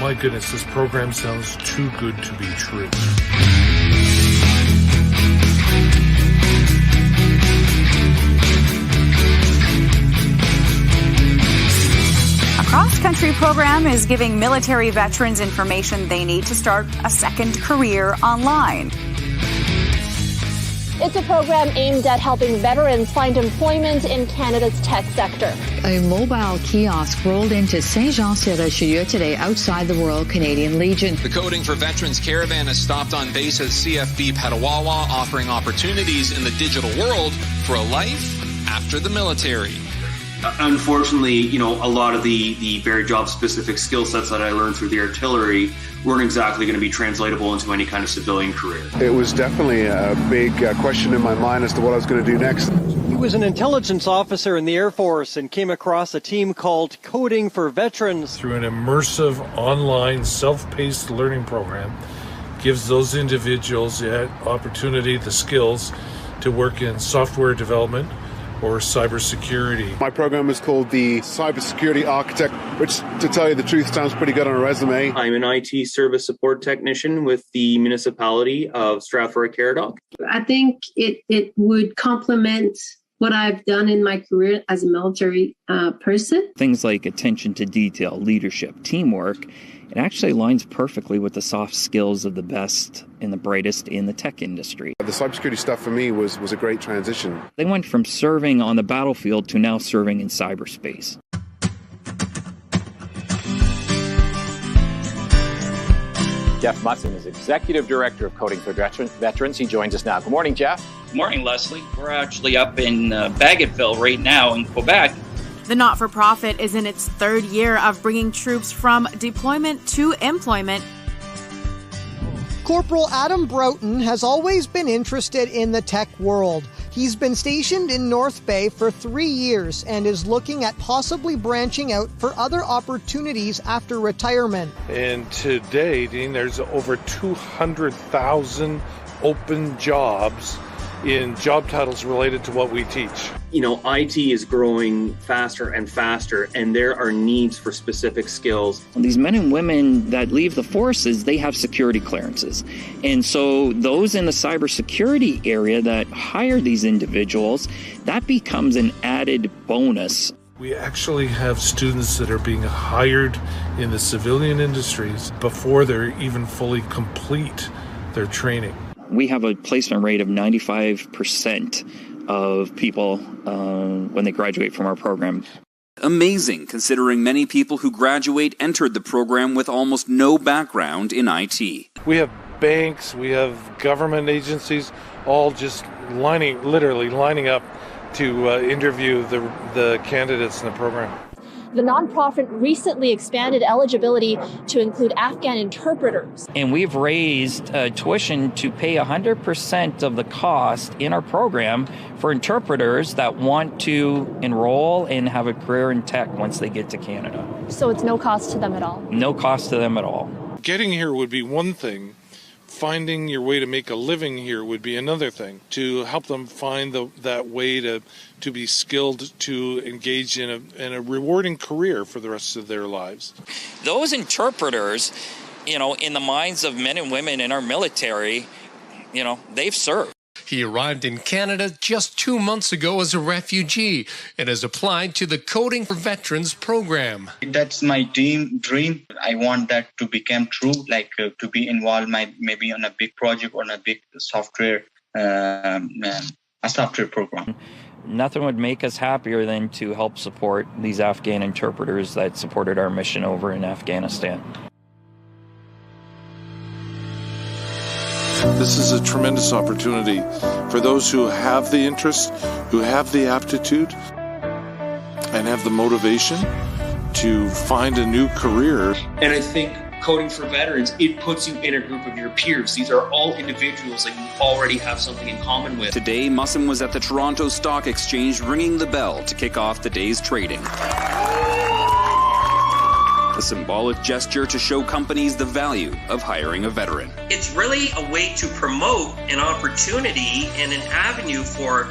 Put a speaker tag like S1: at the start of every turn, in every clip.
S1: My goodness, this program sounds too good to be true.
S2: A cross-country program is giving military veterans information they need to start a second career online.
S3: It's a program aimed at helping veterans find employment in Canada's tech sector.
S4: A mobile kiosk rolled into Saint-Jean-sur-Richelieu today outside the Royal Canadian Legion.
S5: The Coding for Veterans caravan has stopped on base at CFB Petawawa, offering opportunities in the digital world for a life after the military.
S6: Unfortunately, a lot of the very job-specific skill sets that I learned through the artillery weren't exactly going to be translatable into any kind of civilian career.
S7: It was definitely a big question in my mind as to what I was going to do next.
S8: He was an intelligence officer in the Air Force and came across a team called Coding for Veterans.
S1: Through an immersive, online, self-paced learning program, gives those individuals the opportunity, the skills to work in software development or cybersecurity.
S7: My program is called the Cybersecurity Architect, which, to tell you the truth, sounds pretty good on a resume.
S6: I'm an IT service support technician with the municipality of Stratford-Caradoc.
S9: I think it would complement what I've done in my career as a military person.
S10: Things like attention to detail, leadership, teamwork, it actually aligns perfectly with the soft skills of the best and the brightest in the tech industry.
S7: The cybersecurity stuff for me was a great transition.
S10: They went from serving on the battlefield to now serving in cyberspace.
S11: Jeff Musson is Executive Director of Coding for Veterans. He joins us now. Good morning, Jeff.
S12: Good morning, Leslie. We're actually up in Bagotville right now in Quebec.
S13: The not-for-profit is in its third year of bringing troops from deployment to employment.
S14: Corporal Adam Broughton has always been interested in the tech world. He's been stationed in North Bay for 3 years and is looking at possibly branching out for other opportunities after retirement.
S1: And today, Dean, there's over 200,000 open jobs in job titles related to what we teach.
S6: IT is growing faster and faster, and there are needs for specific skills.
S10: These men and women that leave the forces, they have security clearances. And so those in the cybersecurity area that hire these individuals, that becomes an added bonus.
S1: We actually have students that are being hired in the civilian industries before they're even fully complete their training.
S10: We have a placement rate of 95% of people when they graduate from our program.
S15: Amazing, considering many people who graduate entered the program with almost no background in IT.
S1: We have banks, we have government agencies, all just literally lining up to interview the candidates in the program.
S3: The nonprofit recently expanded eligibility to include Afghan interpreters.
S10: And we've raised tuition to pay 100% of the cost in our program for interpreters that want to enroll and have a career in tech once they get to Canada.
S3: So it's no cost to them at all?
S10: No cost to them at all.
S1: Getting here would be one thing. Finding your way to make a living here would be another thing. To help them find that way to be skilled to engage in a rewarding career for the rest of their lives.
S10: Those interpreters, in the minds of men and women in our military, they've served.
S16: He arrived in Canada just 2 months ago as a refugee and has applied to the Coding for Veterans program.
S17: That's my dream. I want that to become true, to be involved maybe on a big project or on a big software, a software program.
S10: Nothing would make us happier than to help support these Afghan interpreters that supported our mission over in Afghanistan.
S1: This is a tremendous opportunity for those who have the interest, who have the aptitude, and have the motivation to find a new career.
S12: And I think Coding for Veterans, it puts you in a group of your peers. These are all individuals that you already have something in common with.
S15: Today, Musson was at the Toronto Stock Exchange ringing the bell to kick off the day's trading. A symbolic gesture to show companies the value of hiring a veteran.
S18: It's really a way to promote an opportunity and an avenue for,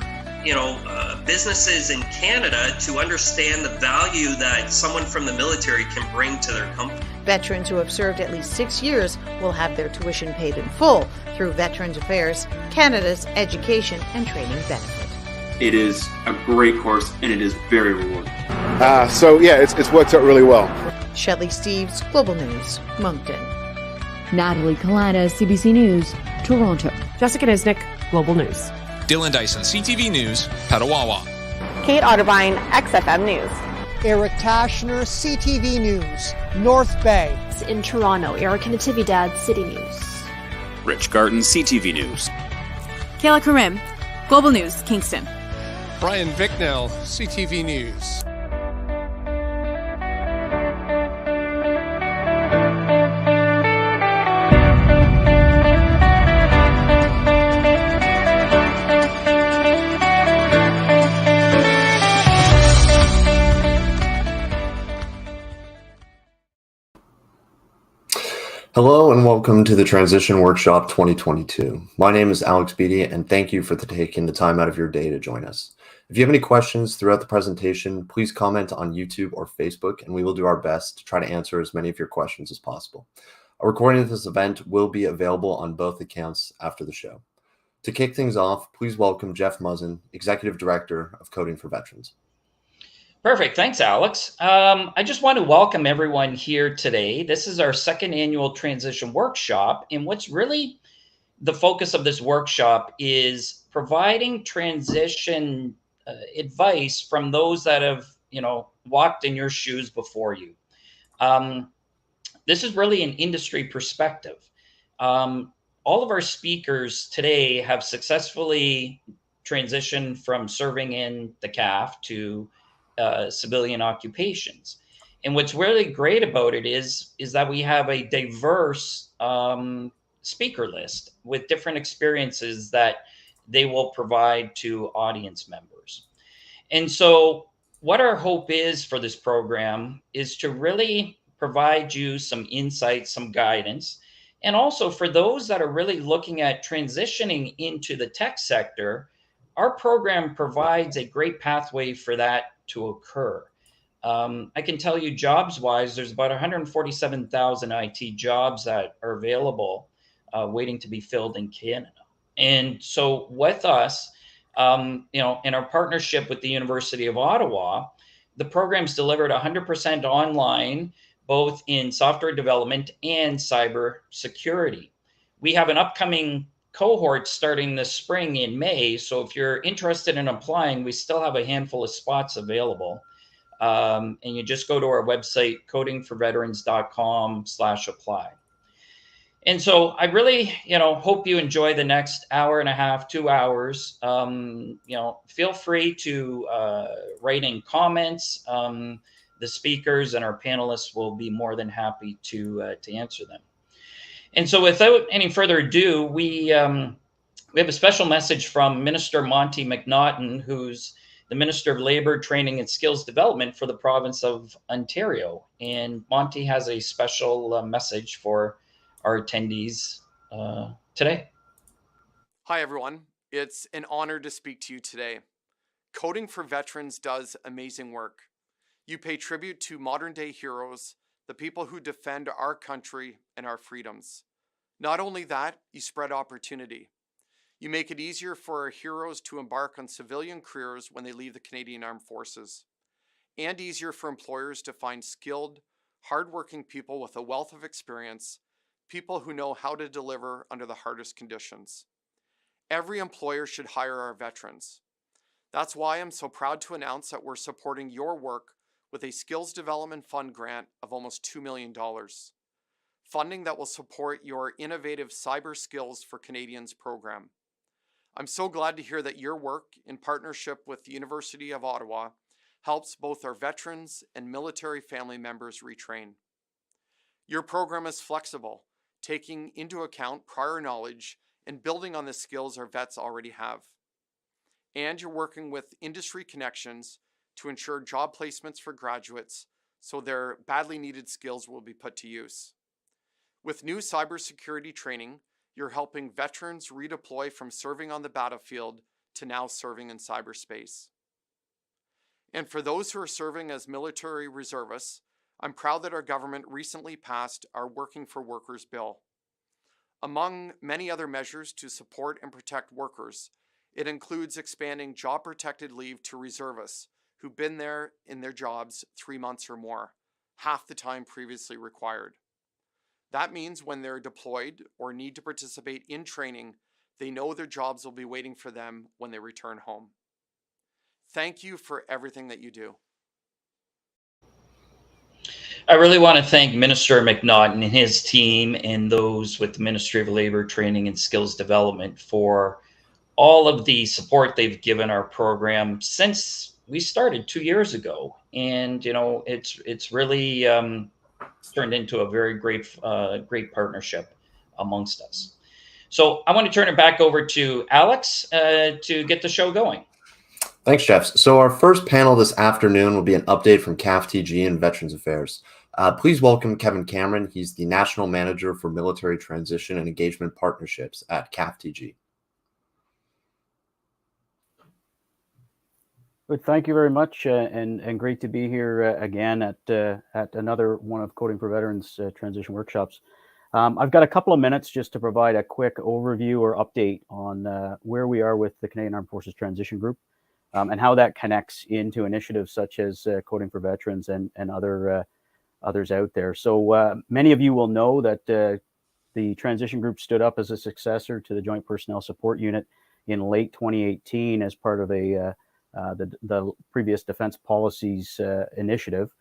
S18: businesses in Canada to understand the value that someone from the military can bring to their company.
S19: Veterans who have served at least 6 years will have their tuition paid in full through Veterans Affairs Canada's education and training benefit.
S6: It is a great course, and it is very rewarding.
S7: It's worked out really well.
S19: Shelley Steeves, Global News, Moncton.
S20: Natalie Kalana, CBC News, Toronto.
S21: Jessica Nisnik, Global News.
S5: Dylan Dyson, CTV News, Petawawa.
S22: Kate Otterbein, XFM News.
S14: Eric Tashner, CTV News, North Bay.
S3: In Toronto, Erica Natividad, City News.
S15: Rich Garten, CTV News.
S13: Kayla Karim, Global News, Kingston.
S16: Brian Vicknell, CTV News.
S23: Hello and welcome to the Transition Workshop 2022. My name is Alex Beatty and thank you for taking the time out of your day to join us. If you have any questions throughout the presentation, please comment on YouTube or Facebook and we will do our best to try to answer as many of your questions as possible. A recording of this event will be available on both accounts after the show. To kick things off, please welcome Jeff Muzzin, Executive Director of Coding for Veterans.
S24: Perfect. Thanks, Alex. I just want to welcome everyone here today. This is our second annual transition workshop. And what's really the focus of this workshop is providing transition advice from those that have, walked in your shoes before you. This is really an industry perspective. All of our speakers today have successfully transitioned from serving in the CAF to civilian occupations. And what's really great about it is that we have a diverse speaker list with different experiences that they will provide to audience members. And so what our hope is for this program is to really provide you some insights, some guidance, and also for those that are really looking at transitioning into the tech sector, our program provides a great pathway for that to occur. I can tell you jobs-wise, there's about 147,000 IT jobs that are available waiting to be filled in Canada. And so with us, in our partnership with the University of Ottawa, the program's delivered 100% online, both in software development and cyber security. We have an upcoming cohort starting this spring in May. So if you're interested in applying, we still have a handful of spots available. And you just go to our website, codingforveterans.com/apply. And so I really, hope you enjoy the next hour and a half, 2 hours. Feel free to write in comments. The speakers and our panelists will be more than happy to answer them. And so without any further ado, we have a special message from Minister Monty McNaughton, who's the Minister of Labour, Training and Skills Development for the province of Ontario. And Monty has a special message for our attendees today.
S25: Hi, everyone. It's an honor to speak to you today. Coding for Veterans does amazing work. You pay tribute to modern-day heroes, the people who defend our country and our freedoms. Not only that, you spread opportunity. You make it easier for our heroes to embark on civilian careers when they leave the Canadian Armed Forces, and easier for employers to find skilled, hardworking people with a wealth of experience, people who know how to deliver under the hardest conditions. Every employer should hire our veterans. That's why I'm so proud to announce that we're supporting your work with a Skills Development Fund grant of almost $2 million. Funding that will support your innovative Cyber Skills for Canadians program. I'm so glad to hear that your work in partnership with the University of Ottawa helps both our veterans and military family members retrain. Your program is flexible, taking into account prior knowledge and building on the skills our vets already have. And you're working with industry connections to ensure job placements for graduates so their badly needed skills will be put to use. With new cybersecurity training, you're helping veterans redeploy from serving on the battlefield to now serving in cyberspace. And for those who are serving as military reservists, I'm proud that our government recently passed our Working for Workers bill. Among many other measures to support and protect workers, it includes expanding job-protected leave to reservists who've been there in their jobs 3 months or more, half the time previously required. That means when they're deployed or need to participate in training, they know their jobs will be waiting for them when they return home. Thank you for everything that you do.
S24: I really want to thank Minister McNaughton and his team and those with the Ministry of Labor, Training and Skills Development for all of the support they've given our program since we started 2 years ago. And, you know, it's really turned into a very great partnership amongst us. So I want to turn it back over to Alex to get the show going.
S23: Thanks, Jeff. So our first panel this afternoon will be an update from CAF-TG and Veterans Affairs. Please welcome Kevin Cameron. He's the National Manager for Military Transition and Engagement Partnerships at CAF-TG.
S2: Good. Thank you very much, and great to be here again at another one of Coding for Veterans transition workshops. I've got a couple of minutes just to provide a quick overview or update on where we are with the Canadian Armed Forces Transition Group and how that connects into initiatives such as Coding for Veterans and others out there. So many of you will know that the Transition Group stood up as a successor to the Joint Personnel Support Unit in late 2018 as part of the previous Defense Policies Initiative.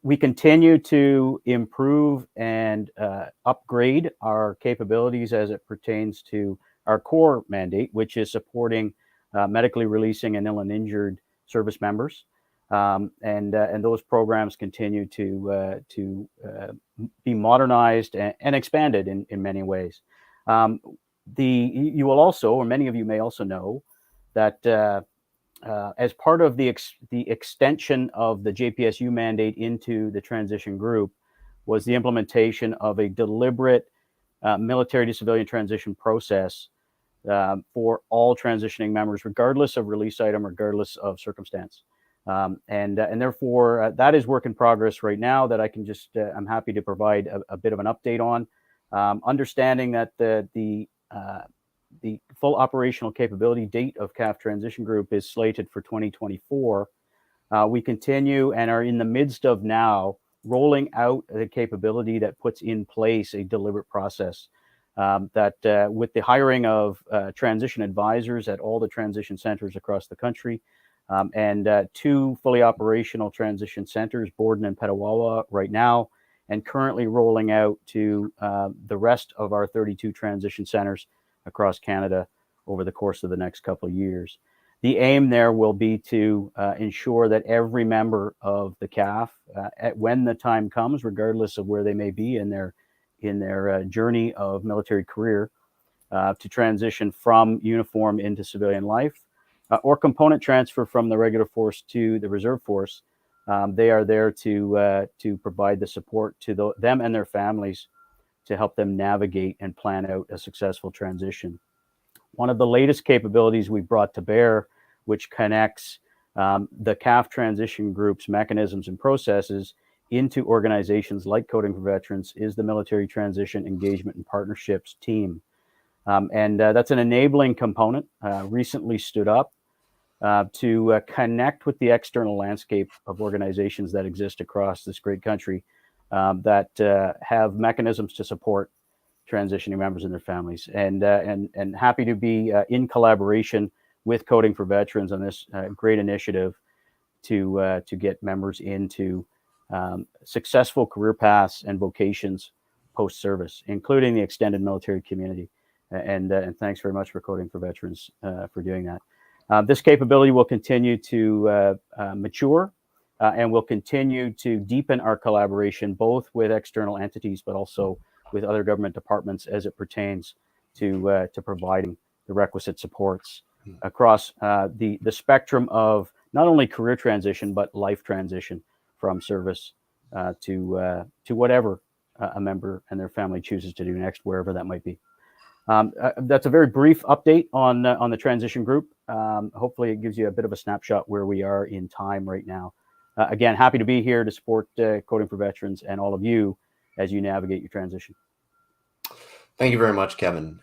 S2: We continue to improve and upgrade our capabilities as it pertains to our core mandate, which is supporting medically releasing and ill and injured service members. And those programs continue to be modernized and expanded in many ways. You will also, or many of you may also know, that as part of the extension of the JPSU mandate into the transition group was the implementation of a deliberate military to civilian transition process for all transitioning members, regardless of release item, regardless of circumstance. And therefore, that is work in progress right now that I can just, I'm happy to provide a bit of an update on. Understanding that the full operational capability date of CAF Transition Group is slated for 2024. We continue and are in the midst of now rolling out the capability that puts in place a deliberate process that with the hiring of transition advisors at all the transition centers across the country and 2 fully operational transition centers, Borden and Petawawa right now, and currently rolling out to the rest of our 32 transition centers across Canada over the course of the next couple of years. The aim there will be to ensure that every member of the CAF, when the time comes, regardless of where they may be in their journey of military career, to transition from uniform into civilian life, or component transfer from the regular force to the reserve force, they are there to provide the support to them and their families to help them navigate and plan out a successful transition. One of the latest capabilities we brought to bear, which connects the CAF Transition Group's mechanisms and processes into organizations like Coding for Veterans, is the Military Transition Engagement and Partnerships team. And that's an enabling component, recently stood up to connect with the external landscape of organizations that exist across this great country that have mechanisms to support transitioning members and their families, and happy to be in collaboration with Coding for Veterans on this great initiative to get members into successful career paths and vocations post-service, including the extended military community. And thanks very much for Coding for Veterans for doing that. This capability will continue to mature. And we'll continue to deepen our collaboration both with external entities, but also with other government departments as it pertains to providing the requisite supports across the spectrum of not only career transition, but life transition from service to whatever a member and their family chooses to do next, wherever that might be. That's a very brief update on the transition group. Hopefully it gives you a bit of a snapshot where we are in time right now. again, happy to be here to support Coding for Veterans and all of you as you navigate your transition.
S23: Thank you very much, Kevin.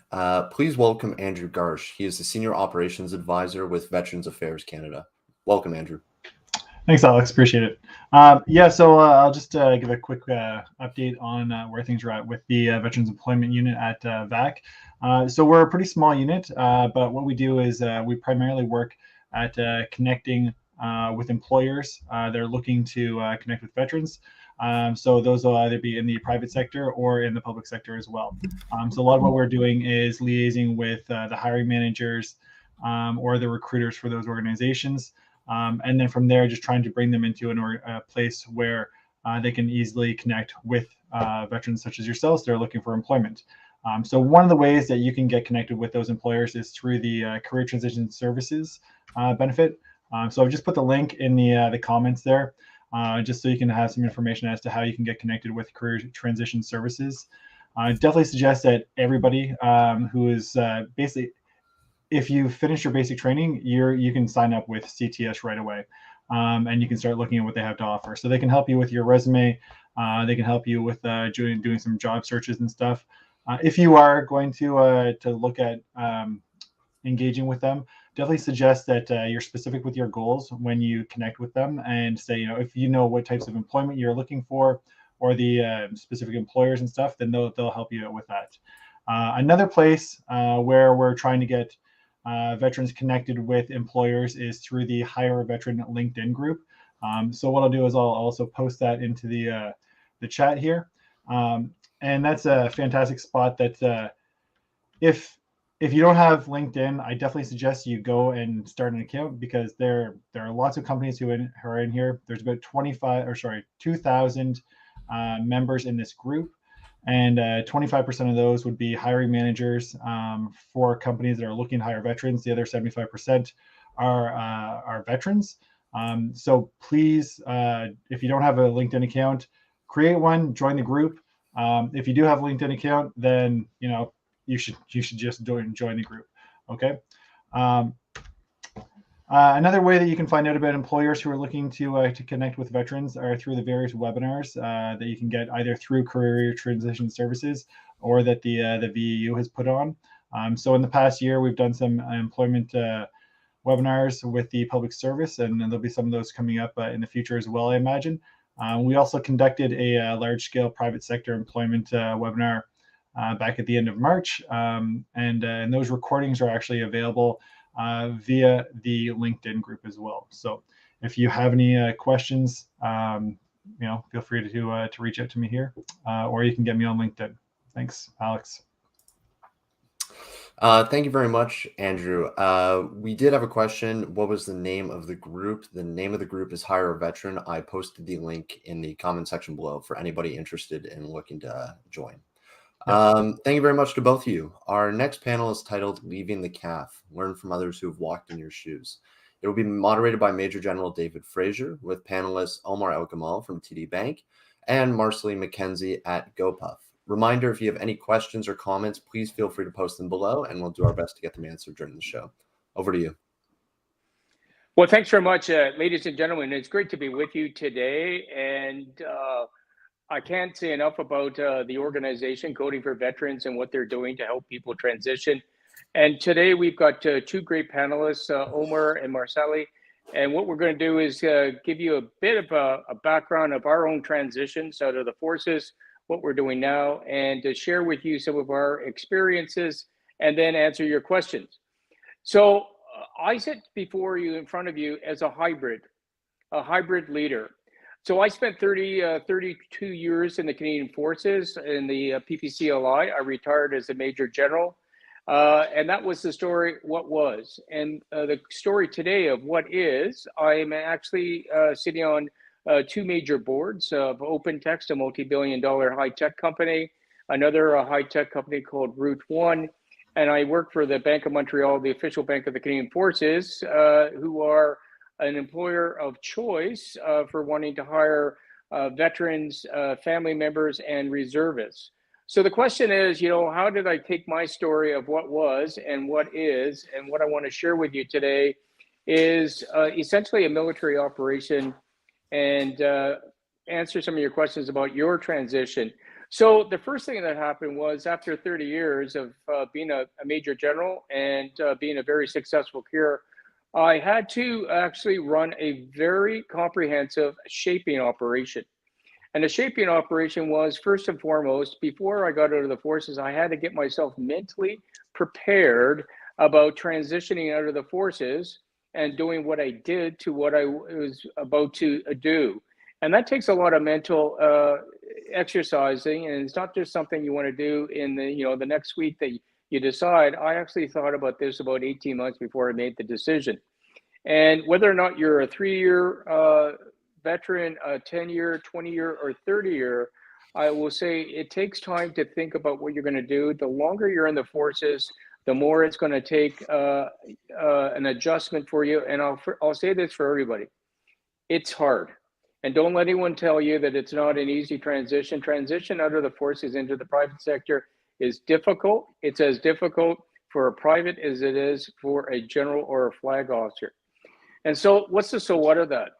S23: Please welcome Andrew Garsh. He is the Senior Operations Advisor with Veterans Affairs Canada. Welcome, Andrew.
S4: Thanks, Alex. Appreciate it. So I'll just give a quick update on where things are at with the Veterans Employment Unit at VAC. So we're a pretty small unit, but what we do is we primarily work at connecting with employers that are looking to connect with veterans. So those will either be in the private sector or in the public sector as well. So a lot of what we're doing is liaising with the hiring managers or the recruiters for those organizations. And then from there, just trying to bring them into a place where they can easily connect with veterans such as yourselves that are looking for employment. So one of the ways that you can get connected with those employers is through the Career Transition Services benefit. So I've just put the link in the comments there, just so you can have some information as to how you can get connected with Career Transition Services. I definitely suggest that everybody who is basically, if you finish your basic training, you can sign up with CTS right away, and you can start looking at what they have to offer. So they can help you with your resume. They can help you with doing some job searches and stuff. If you are going to look at engaging with them, definitely suggest that you're specific with your goals when you connect with them, and say, if you know what types of employment you're looking for or the specific employers and stuff, then they'll help you out with that. Another place where we're trying to get veterans connected with employers is through the Hire a Veteran LinkedIn group. So what I'll do is I'll also post that into the chat here. And that's a fantastic spot that if you don't have LinkedIn, I definitely suggest you go and start an account, because there are lots of companies who are in here. There's about 2,000 members in this group. And 25% of those would be hiring managers for companies that are looking to hire veterans. The other 75% are veterans. So please, if you don't have a LinkedIn account, create one, join the group. If you do have a LinkedIn account, then you should just join the group. Okay. Another way that you can find out about employers who are looking to connect with veterans are through the various webinars that you can get either through Career Transition Services or that the VEU has put on. So in the past year, we've done some employment webinars with the public service, and there'll be some of those coming up in the future as well, I imagine. We also conducted a large-scale private sector employment webinar back at the end of March, and those recordings are actually available via the LinkedIn group as well. So if you have any questions, feel free to reach out to me here, or you can get me on LinkedIn. Thanks, Alex.
S23: Thank you very much, Andrew. We did have a question. What was the name of the group? The name of the group is Hire a Veteran. I posted the link in the comment section below for anybody interested in looking to join. Thank you very much to both of you. Our next panel is titled Leaving the CAF, Learn from Others Who Have Walked in Your Shoes. It will be moderated by Major General David Fraser, with panelists Omar El-Gamal from TD Bank and Marceline McKenzie at GoPuff. Reminder, if you have any questions or comments, please feel free to post them below, and we'll do our best to get them answered during the show. Over to you.
S8: Well, thanks very much, ladies and gentlemen. It's great to be with you today, and I can't say enough about the organization Coding for Veterans and what they're doing to help people transition. And today we've got two great panelists, Omar and Marceli. And what we're going to do is give you a bit of a background of our own transitions out of the forces, what we're doing now, and to share with you some of our experiences and then answer your questions. So I sit before you, in front of you, as a hybrid leader. So I spent 32 years in the Canadian Forces in the PPCLI. I retired as a Major General. And that was the story, what was. And the story today of what is, I am actually sitting on two major boards of OpenText, a multi-billion-dollar high-tech company, another high-tech company called Route One, and I work for the Bank of Montreal, the official bank of the Canadian Forces, who are an employer of choice for wanting to hire veterans, family members, and reservists. So the question is, how did I take my story of what was and what is, and what I want to share with you today is essentially a military operation and answer some of your questions about your transition. So the first thing that happened was, after 30 years of being a major general and being a very successful career, I had to actually run a very comprehensive shaping operation. And the shaping operation was, first and foremost, before I got out of the forces, I had to get myself mentally prepared about transitioning out of the forces and doing what I did to what I was about to do. And that takes a lot of mental exercising, and it's not just something you want to do in the next week that you decide. I actually thought about this about 18 months before I made the decision. And whether or not you're a 3-year veteran, a 10-year, 20-year, or 30-year, I will say it takes time to think about what you're going to do. The longer you're in the forces, the more it's going to take an adjustment for you. And I'll say this for everybody: it's hard. And don't let anyone tell you that it's not an easy transition. Transition out of the forces into the private sector is difficult. It's as difficult for a private as it is for a general or a flag officer. And so what's the so what of that?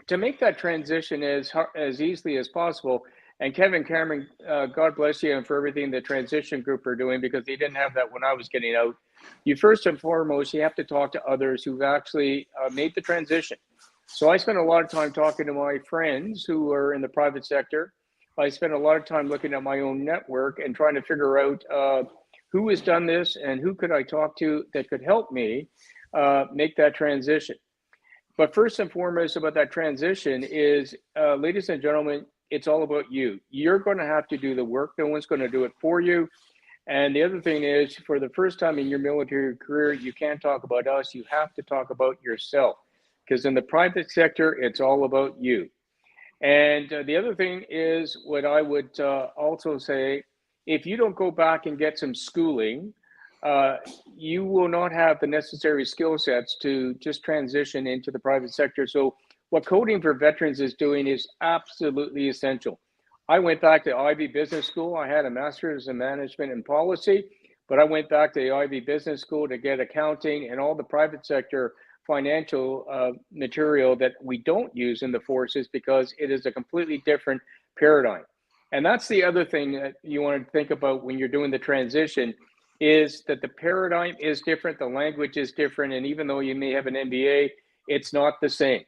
S8: To make that transition as easily as possible, and Kevin Cameron, God bless you, and for everything the transition group are doing, because they didn't have that when I was getting out. You first and foremost, you have to talk to others who've actually made the transition. So I spent a lot of time talking to my friends who are in the private sector. I spent a lot of time looking at my own network and trying to figure out who has done this and who could I talk to that could help me make that transition. But first and foremost about that transition is, ladies and gentlemen, it's all about you. You're going to have to do the work. No one's going to do it for you. And the other thing is, for the first time in your military career, you can't talk about us. You have to talk about yourself. Because in the private sector, it's all about you. And the other thing is, what I would also say, if you don't go back and get some schooling, you will not have the necessary skill sets to just transition into the private sector. So what Coding for Veterans is doing is absolutely essential. I went back to Ivy Business School. I had a master's in management and policy, but I went back to the Ivy Business School to get accounting and all the private sector financial material that we don't use in the forces, because it is a completely different paradigm. And that's the other thing that you want to think about when you're doing the transition, is that the paradigm is different, the language is different, and even though you may have an MBA, it's not the same.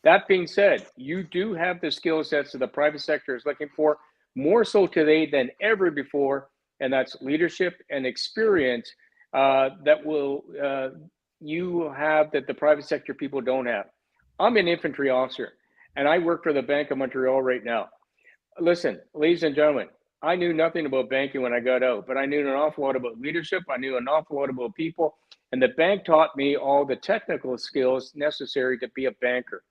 S8: That being said, you do have the skill sets that the private sector is looking for, more so today than ever before, and that's leadership and experience that will you have that the private sector people don't have. I'm an infantry officer, and I work for the Bank of Montreal right now. Listen, ladies and gentlemen, I knew nothing about banking when I got out, but I knew an awful lot about leadership. I knew an awful lot about people, and the bank taught me all the technical skills necessary to be a banker.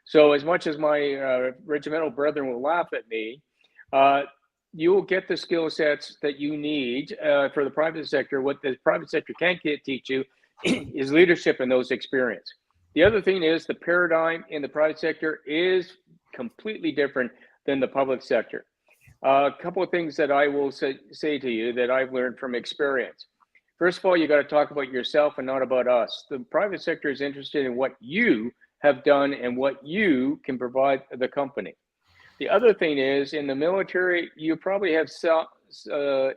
S8: So as much as my regimental brethren will laugh at me, you will get the skill sets that you need for the private sector. What the private sector can't teach you is leadership and those experience. The other thing is, the paradigm in the private sector is completely different than the public sector. A couple of things that I will say to you that I've learned from experience. First of all, you got to talk about yourself and not about us. The private sector is interested in what you have done and what you can provide the company. The other thing is, in the military, you probably have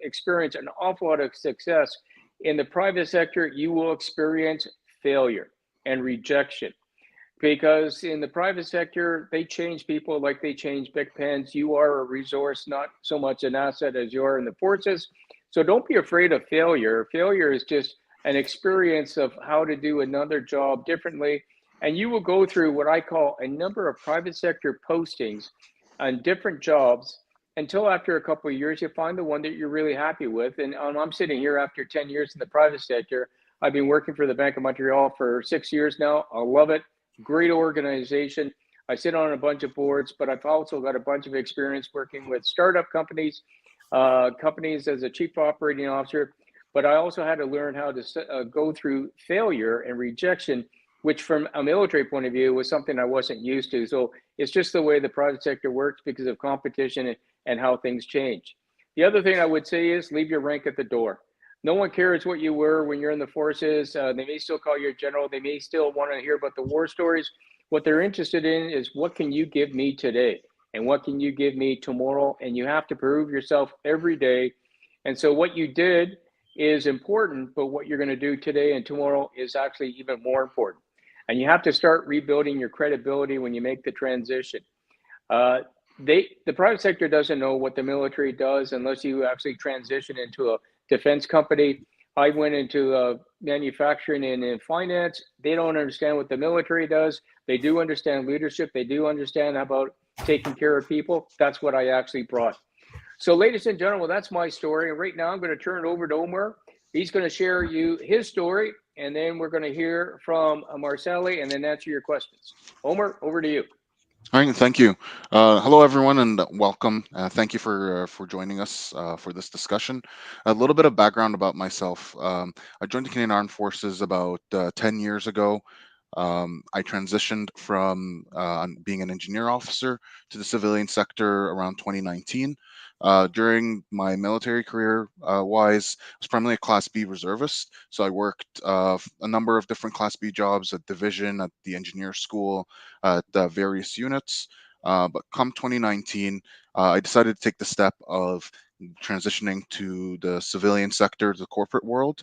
S8: experienced an awful lot of success. In the private sector, you will experience failure and rejection, because in the private sector, they change people like they change big pens. You are a resource, not so much an asset as you are in the forces. So don't be afraid of failure. Failure is just an experience of how to do another job differently. And you will go through what I call a number of private sector postings on different jobs, until after a couple of years, you find the one that you're really happy with. And I'm sitting here after 10 years in the private sector. I've been working for the Bank of Montreal for 6 years now. I love it. Great organization. I sit on a bunch of boards, but I've also got a bunch of experience working with startup companies, companies as a chief operating officer. But I also had to learn how to go through failure and rejection, which from a military point of view was something I wasn't used to. So it's just the way the private sector works because of competition and how things change. The other thing I would say is, leave your rank at the door. No one cares what you were when you're in the forces. They may still call you a general. They may still want to hear about the war stories. What they're interested in is what can you give me today and what can you give me tomorrow? And you have to prove yourself every day. And so what you did is important, but what you're going to do today and tomorrow is actually even more important. And you have to start rebuilding your credibility when you make the transition. The private sector doesn't know what the military does unless you actually transition into a defense company. I went into manufacturing and in finance. They don't understand what the military does. They do understand leadership. They do understand about taking care of people. That's what I actually brought. So ladies and gentlemen, that's my story. And right now I'm going to turn it over to Omar. He's going to share his story, and then we're going to hear from Marceli and then answer your questions. Omar, over to you.
S1: All right, thank you. Hello, everyone, and welcome. Thank you for joining us for this discussion. A little bit of background about myself. I joined the Canadian Armed Forces about 10 years ago. I transitioned from being an engineer officer to the civilian sector around 2019. During my military career wise, I was primarily a Class B reservist. So I worked a number of different Class B jobs at division, at the engineer school, at various units. But come 2019, I decided to take the step of transitioning to the civilian sector, the corporate world.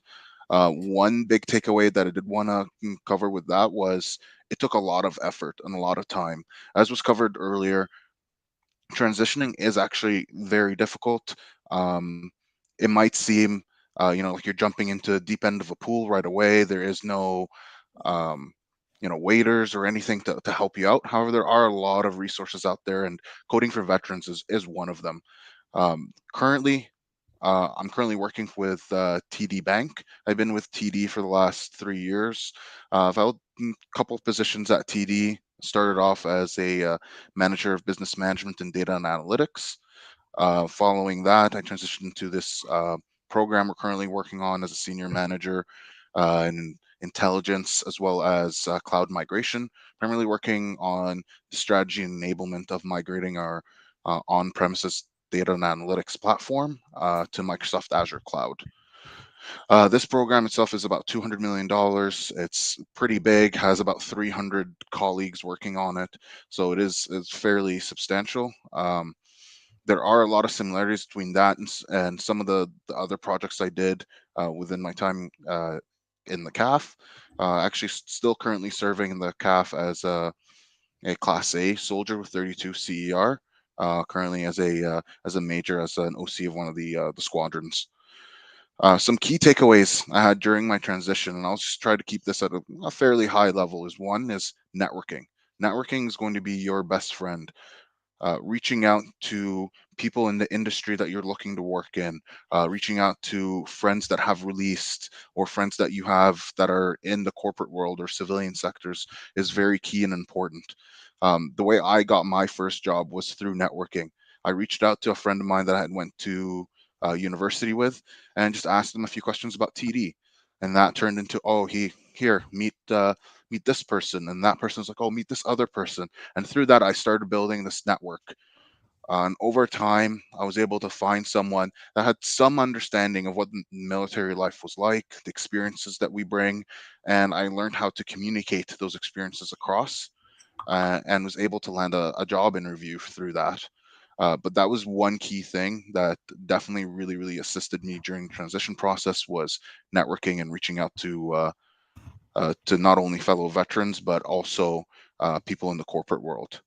S1: One big takeaway that I did want to cover with that was it took a lot of effort and a lot of time. As was covered earlier, transitioning is actually very difficult. It might seem, like you're jumping into the deep end of a pool right away. There is no, waiters or anything to help you out. However, there are a lot of resources out there, and Coding for Veterans is one of them. Currently, I'm currently working with TD Bank. I've been with TD for the last 3 years. I've held a couple of positions at TD. Started off as a manager of business management and data and analytics. Following that, I transitioned to this program we're currently working on as a senior manager in intelligence as well as cloud migration, primarily working on the strategy and enablement of migrating our on-premises data and analytics platform to Microsoft Azure Cloud. This program itself is about $200 million. It's pretty big, has about 300 colleagues working on it. So it's fairly substantial. There are a lot of similarities between that and some of the other projects I did within my time in the CAF. Actually still currently serving in the CAF as a Class A soldier with 32 CER. Currently as a major, as an OC of one of the squadrons. Some key takeaways I had during my transition, and I'll just try to keep this at a fairly high level, is one is networking. Networking is going to be your best friend. Reaching out to people in the industry that you're looking to work in, reaching out to friends that have released or friends that you have that are in the corporate world or civilian sectors is very key and important. The way I got my first job was through networking. I reached out to a friend of mine that I had went to university with and just asked them a few questions about TD, and that turned into, oh, meet this person, and that person's like, oh, meet this other person, and through that I started building this network. And over time, I was able to find someone that had some understanding of what military life was like, the experiences that we bring, and I learned how to communicate those experiences across, and was able to land a job interview through that. But that was one key thing that definitely really, really assisted me during the transition process, was networking and reaching out to not only fellow veterans, but also people in the corporate world.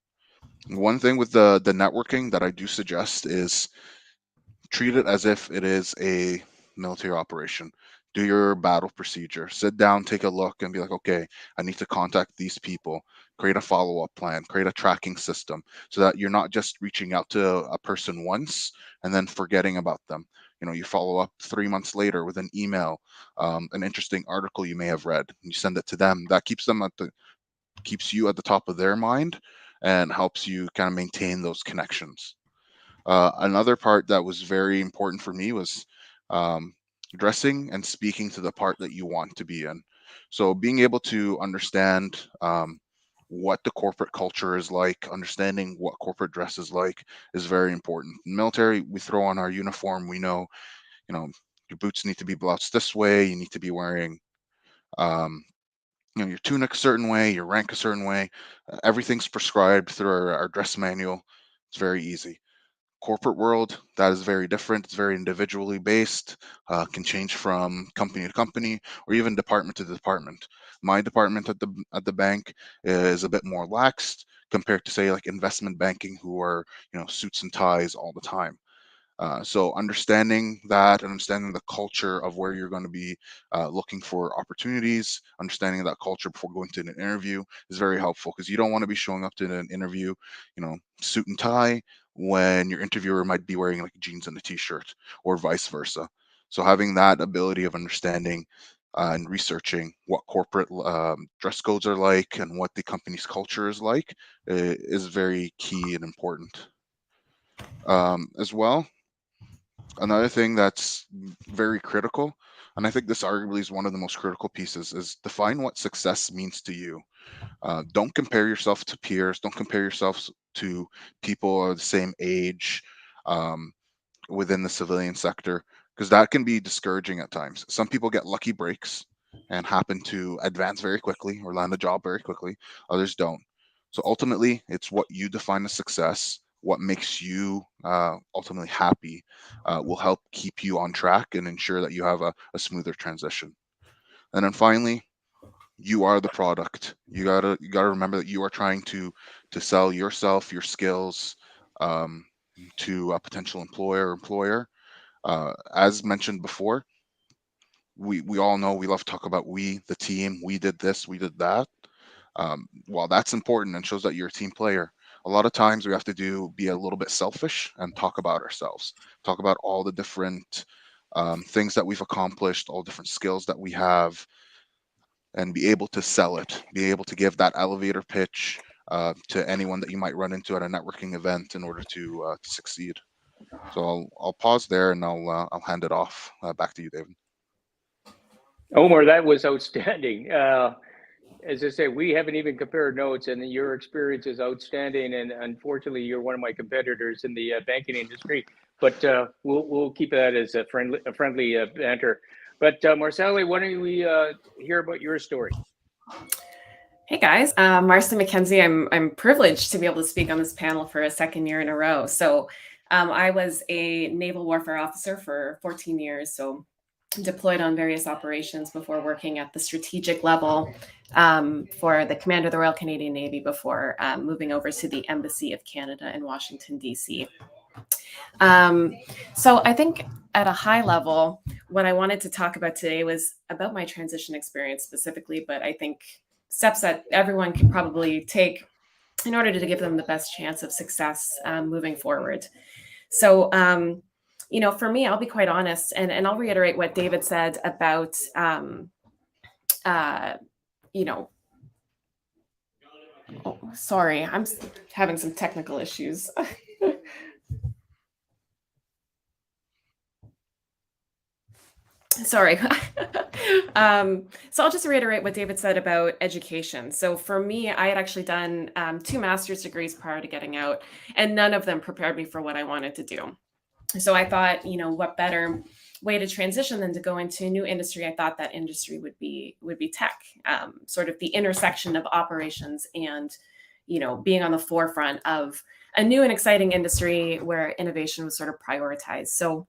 S1: One thing with the networking that I do suggest is treat it as if it is a military operation. Do your battle procedure, sit down, take a look, and be like, okay, I need to contact these people, create a follow-up plan, create a tracking system, so that you're not just reaching out to a person once and then forgetting about them. You follow up 3 months later with an email, an interesting article you may have read, and you send it to them. That keeps you at the top of their mind and helps you kind of maintain those connections. Another part that was very important for me was dressing and speaking to the part that you want to be in. So being able to understand what the corporate culture is like, understanding what corporate dress is like, is very important. In the military, we throw on our uniform. We know, your boots need to be bloused this way. You need to be wearing your tunic a certain way, your rank a certain way. Everything's prescribed through our dress manual. It's very easy. Corporate world, that is very different. It's very individually based, can change from company to company or even department to department. My department at the bank is a bit more laxed compared to, say, like investment banking, who are suits and ties all the time. So understanding that and understanding the culture of where you're going to be looking for opportunities, understanding that culture before going to an interview is very helpful, because you don't want to be showing up to an interview, suit and tie, when your interviewer might be wearing like jeans and a t-shirt, or vice versa. So having that ability of understanding and researching what corporate dress codes are like and what the company's culture is like is very key and important. As well, another thing that's very critical, and I think this arguably is one of the most critical pieces, is define what success means to you. Don't compare yourself to peers. Don't compare yourself to people of the same age within the civilian sector, because that can be discouraging at times. Some people get lucky breaks and happen to advance very quickly or land a job very quickly. Others don't. So ultimately, it's what you define as success, what makes you ultimately happy, will help keep you on track and ensure that you have a smoother transition. And then finally, you are the product. You gotta remember that you are trying to sell yourself, your skills, to a potential employer or employer. As mentioned before, we all know we love to talk about we, the team, we did this, we did that. While that's important and shows that you're a team player, a lot of times we have to be a little bit selfish and talk about ourselves, talk about all the different things that we've accomplished, all different skills that we have, and be able to sell it, be able to give that elevator pitch to anyone that you might run into at a networking event in order to succeed. So I'll pause there and I'll hand it off back to you, David.
S8: Omar, that was outstanding. As I say, we haven't even compared notes, and your experience is outstanding. And unfortunately, you're one of my competitors in the banking industry. But we'll keep that as a friendly banter. But Marcelle, why don't we hear about your story?
S21: Hey guys, Marcy McKenzie. I'm privileged to be able to speak on this panel for a second year in a row. So I was a naval warfare officer for 14 years. So deployed on various operations before working at the strategic level for the Commander of the Royal Canadian Navy before moving over to the Embassy of Canada in Washington, D.C. So I think at a high level, what I wanted to talk about today was about my transition experience specifically, but I think steps that everyone can probably take in order to give them the best chance of success moving forward. So, for me, I'll be quite honest, and I'll reiterate what David said about, oh, sorry, I'm having some technical issues. Sorry. So I'll just reiterate what David said about education. So for me, I had actually done 2 master's degrees prior to getting out, and none of them prepared me for what I wanted to do. So I thought, what better way to transition than to go into a new industry? I thought that industry would be tech, sort of the intersection of operations and, being on the forefront of a new and exciting industry where innovation was sort of prioritized. So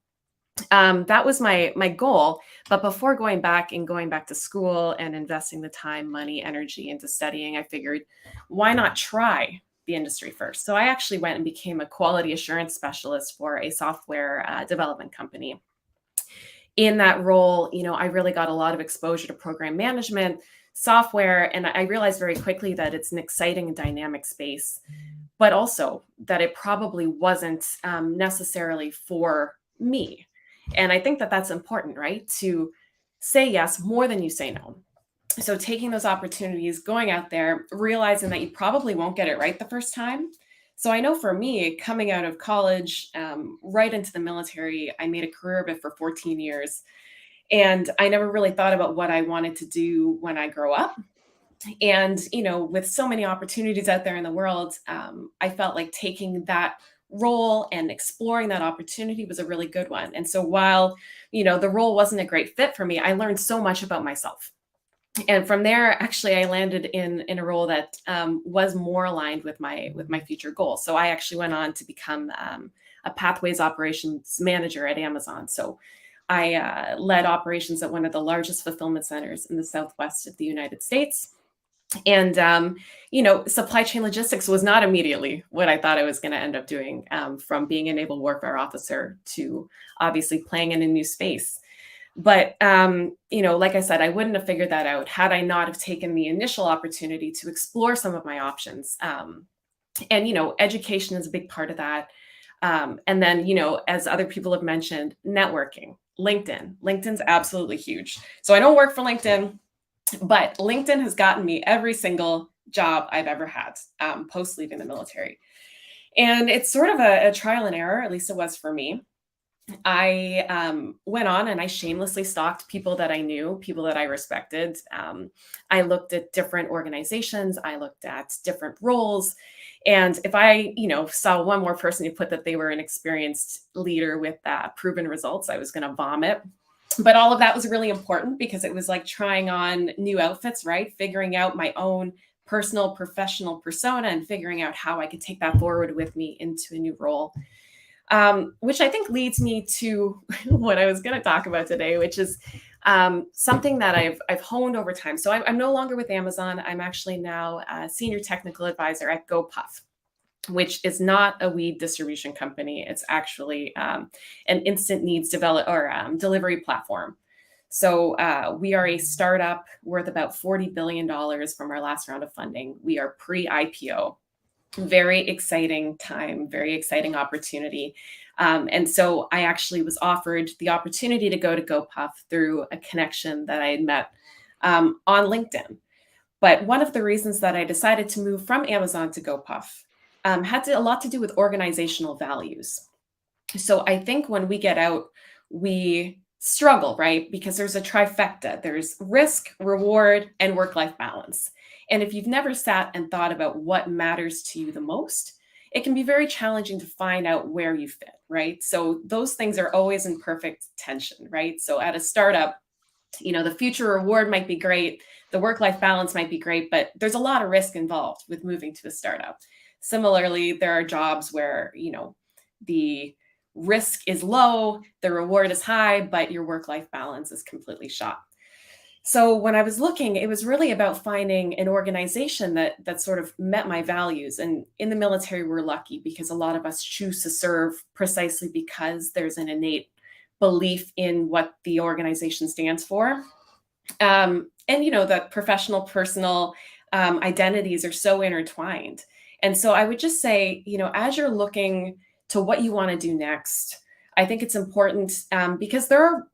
S21: that was my goal. But before going back to school and investing the time, money, energy into studying, I figured, why not try the industry first? So I actually went and became a quality assurance specialist for a software development company. In that role, I really got a lot of exposure to program management, software, and I realized very quickly that it's an exciting and dynamic space, but also that it probably wasn't necessarily for me. And I think that that's important, right? To say yes more than you say no. So taking those opportunities, going out there, realizing that you probably won't get it right the first time. So I know for me, coming out of college, right into the military, I made a career of it for 14 years. And I never really thought about what I wanted to do when I grow up. And, with so many opportunities out there in the world, I felt like taking that role and exploring that opportunity was a really good one. And so while, the role wasn't a great fit for me, I learned so much about myself. And from there, actually, I landed in a role that was more aligned with my future goals. So I actually went on to become a Pathways Operations Manager at Amazon. So I led operations at one of the largest fulfillment centers in the Southwest of the United States. And, supply chain logistics was not immediately what I thought I was going to end up doing, from being a naval warfare officer to obviously playing in a new space. But, like I said, I wouldn't have figured that out had I not have taken the initial opportunity to explore some of my options. Education is a big part of that. And then, as other people have mentioned, networking, LinkedIn's absolutely huge. So I don't work for LinkedIn, but LinkedIn has gotten me every single job I've ever had post leaving the military. And it's sort of a trial and error, at least it was for me. I went on and I shamelessly stalked people that I knew, people that I respected. I looked at different organizations. I looked at different roles. And if I, saw one more person who put that they were an experienced leader with proven results, I was going to vomit. But all of that was really important because it was like trying on new outfits, right? Figuring out my own personal, professional persona and figuring out how I could take that forward with me into a new role. Which I think leads me to what I was going to talk about today, which is something that I've honed over time. So I'm no longer with Amazon. I'm actually now a senior technical advisor at GoPuff, which is not a weed distribution company. It's actually an instant needs delivery platform. So we are a startup worth about $40 billion from our last round of funding. We are pre-IPO. Very exciting time, very exciting opportunity. And so I actually was offered the opportunity to go to GoPuff through a connection that I had met on LinkedIn. But one of the reasons that I decided to move from Amazon to GoPuff had a lot to do with organizational values. So I think when we get out, we struggle, right? Because there's a trifecta. There's risk, reward, and work-life balance. And if you've never sat and thought about what matters to you the most, it can be very challenging to find out where you fit, right? So those things are always in perfect tension, right? So at a startup, the future reward might be great, the work-life balance might be great, but there's a lot of risk involved with moving to a startup. Similarly, there are jobs where, the risk is low, the reward is high, but your work-life balance is completely shot. So when I was looking, it was really about finding an organization that sort of met my values. And in the military, we're lucky because a lot of us choose to serve precisely because there's an innate belief in what the organization stands for. And, that professional, personal identities are so intertwined. And so I would just say, as you're looking to what you want to do next, I think it's important because there are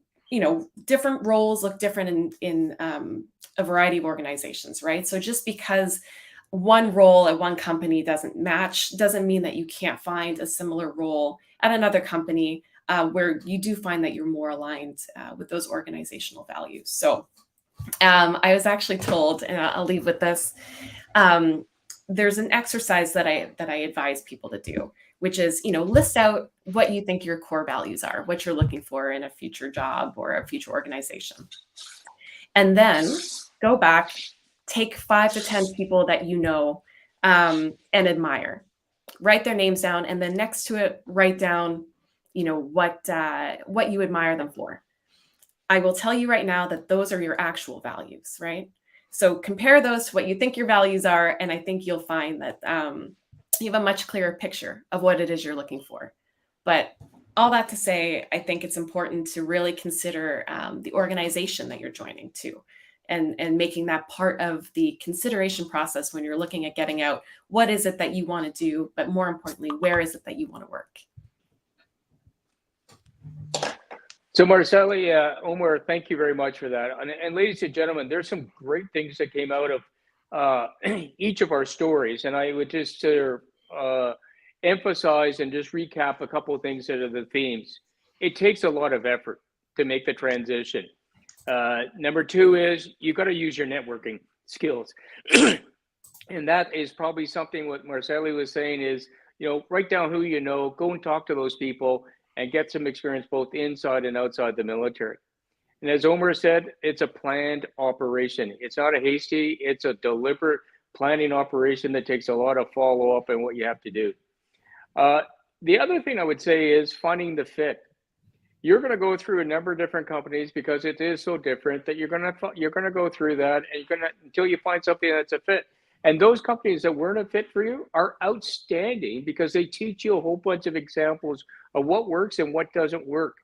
S21: different roles look different in a variety of organizations, right? So just because one role at one company doesn't match, doesn't mean that you can't find a similar role at another company where you do find that you're more aligned with those organizational values. So I was actually told, and I'll leave with this, there's an exercise that I advise people to do, which is, list out what you think your core values are, what you're looking for in a future job or a future organization. And then go back, take 5 to 10 people that you know and admire, write their names down, and then next to it, write down, what you admire them for. I will tell you right now that those are your actual values, right? So compare those to what you think your values are, and I think you'll find that you have a much clearer picture of what it is you're looking for. But all that to say, I think it's important to really consider the organization that you're joining too, and making that part of the consideration process when you're looking at getting out. What is it that you want to do? But more importantly, where is it that you want to work?
S8: So Marceli, Omar, thank you very much for that. And ladies and gentlemen, there's some great things that came out of each of our stories. And I would just emphasize and just recap a couple of things that are the themes. It takes a lot of effort to make the transition. Number 2 is you got to use your networking skills. And that is probably something what Marceli was saying is, write down who you know, go and talk to those people and get some experience both inside and outside the military. And as Omer said, it's a planned operation. It's not a hasty, it's a deliberate planning operation that takes a lot of follow-up and what you have to do. The other thing I would say is finding the fit. You're going to go through a number of different companies because it is so different that you're going to go through that, and you're going to, until you find something that's a fit. And those companies that weren't a fit for you are outstanding because they teach you a whole bunch of examples of what works and what doesn't work.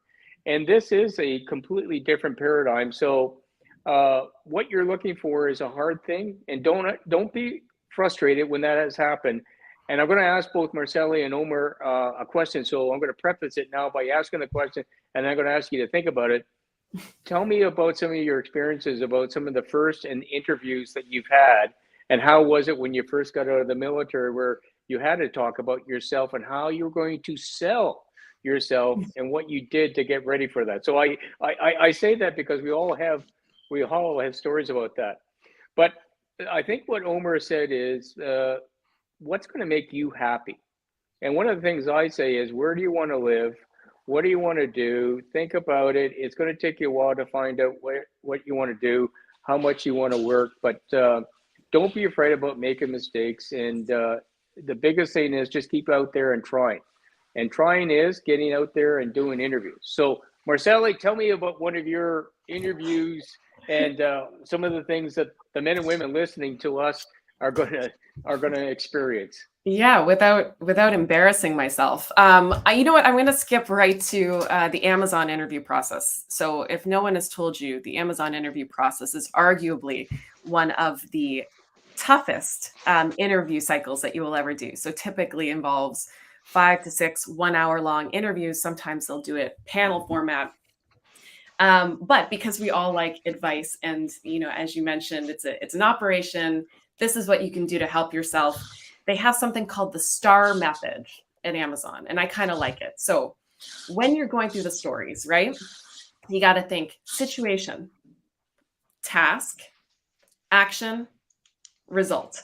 S8: And this is a completely different paradigm. So what you're looking for is a hard thing, and don't be frustrated when that has happened. And I'm going to ask both Marceli and Omer a question. So I'm going to preface it now by asking the question, and I'm going to ask you to think about it. Tell me about some of your experiences about some of the first interviews that you've had, and how was it when you first got out of the military where you had to talk about yourself and how you're going to sell yourself and what you did to get ready for that. So I say that because we all have stories about that. But I think what Omer said is what's going to make you happy. And one of the things I say is, where do you want to live? What do you want to do? Think about it. It's going to take you a while to find out what you want to do, how much you want to work, but don't be afraid about making mistakes. And the biggest thing is just keep out there and trying. And trying is getting out there and doing interviews. So Marceli, tell me about one of your interviews and some of the things that the men and women listening to us are going to experience.
S21: Yeah, without embarrassing myself. You know what? I'm going to skip right to the Amazon interview process. So if no one has told you, the Amazon interview process is arguably one of the toughest interview cycles that you will ever do. So typically involves 5 to 6 1-hour-long interviews. Sometimes they'll do it panel format. But because we all like advice, and as you mentioned, it's an operation. This is what you can do to help yourself. They have something called the STAR method at Amazon, and I kind of like it. So when you're going through the stories, right, you got to think situation, task, action, result.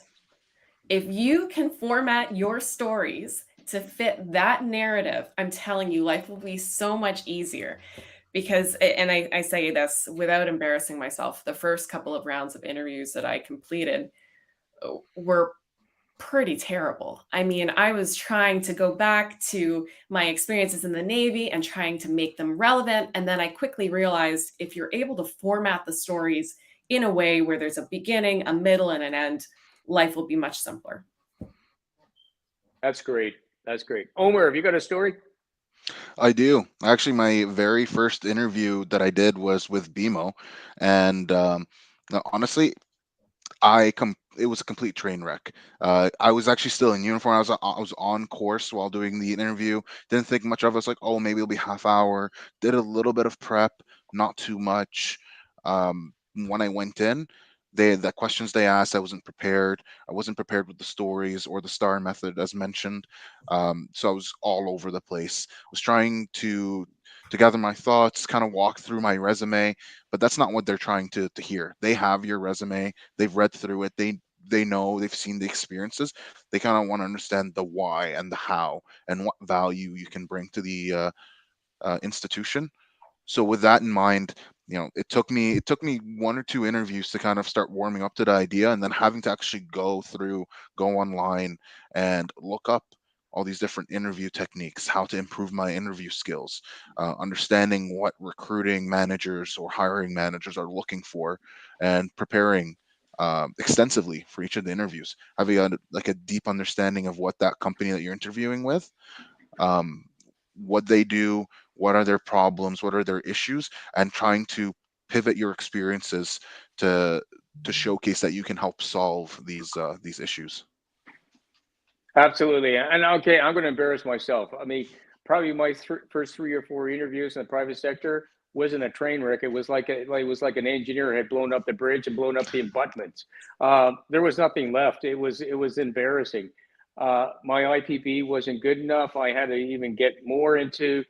S21: If you can format your stories to fit that narrative, I'm telling you, life will be so much easier. Because, and I say this without embarrassing myself, the first couple of rounds of interviews that I completed were pretty terrible. I mean, I was trying to go back to my experiences in the Navy and trying to make them relevant. And then I quickly realized if you're able to format the stories in a way where there's a beginning, a middle, and an end, life will be much simpler.
S8: That's great. That's great. Omer, have you got a story?
S1: I do. Actually, my very first interview that I did was with BMO, and honestly, it was a complete train wreck. I was actually still in uniform. I was on course while doing the interview. Didn't think much of it. I was like, oh, maybe it'll be half hour. Did a little bit of prep, not too much. When I went in, the questions they asked, I wasn't prepared. I wasn't prepared with the stories or the STAR method as mentioned. So I was all over the place. I was trying to gather my thoughts, kind of walk through my resume, but that's not what they're trying to hear. They have your resume. They've read through it. They know, they've seen the experiences. They kind of want to understand the why and the how and what value you can bring to the institution. So with that in mind, it took me 1 or 2 interviews to kind of start warming up to the idea, and then having to actually go online and look up all these different interview techniques, how to improve my interview skills, understanding what recruiting managers or hiring managers are looking for, and preparing extensively for each of the interviews, having a deep understanding of what that company that you're interviewing with, what they do, what are their problems, what are their issues, and trying to pivot your experiences to showcase that you can help solve these issues.
S8: Absolutely. And okay, I'm going to embarrass myself. I mean, probably my first 3 or 4 interviews in the private sector wasn't a train wreck. It was like an engineer had blown up the bridge and blown up the abutments. There was nothing left. It was embarrassing. My IPB wasn't good enough. I had to even get more into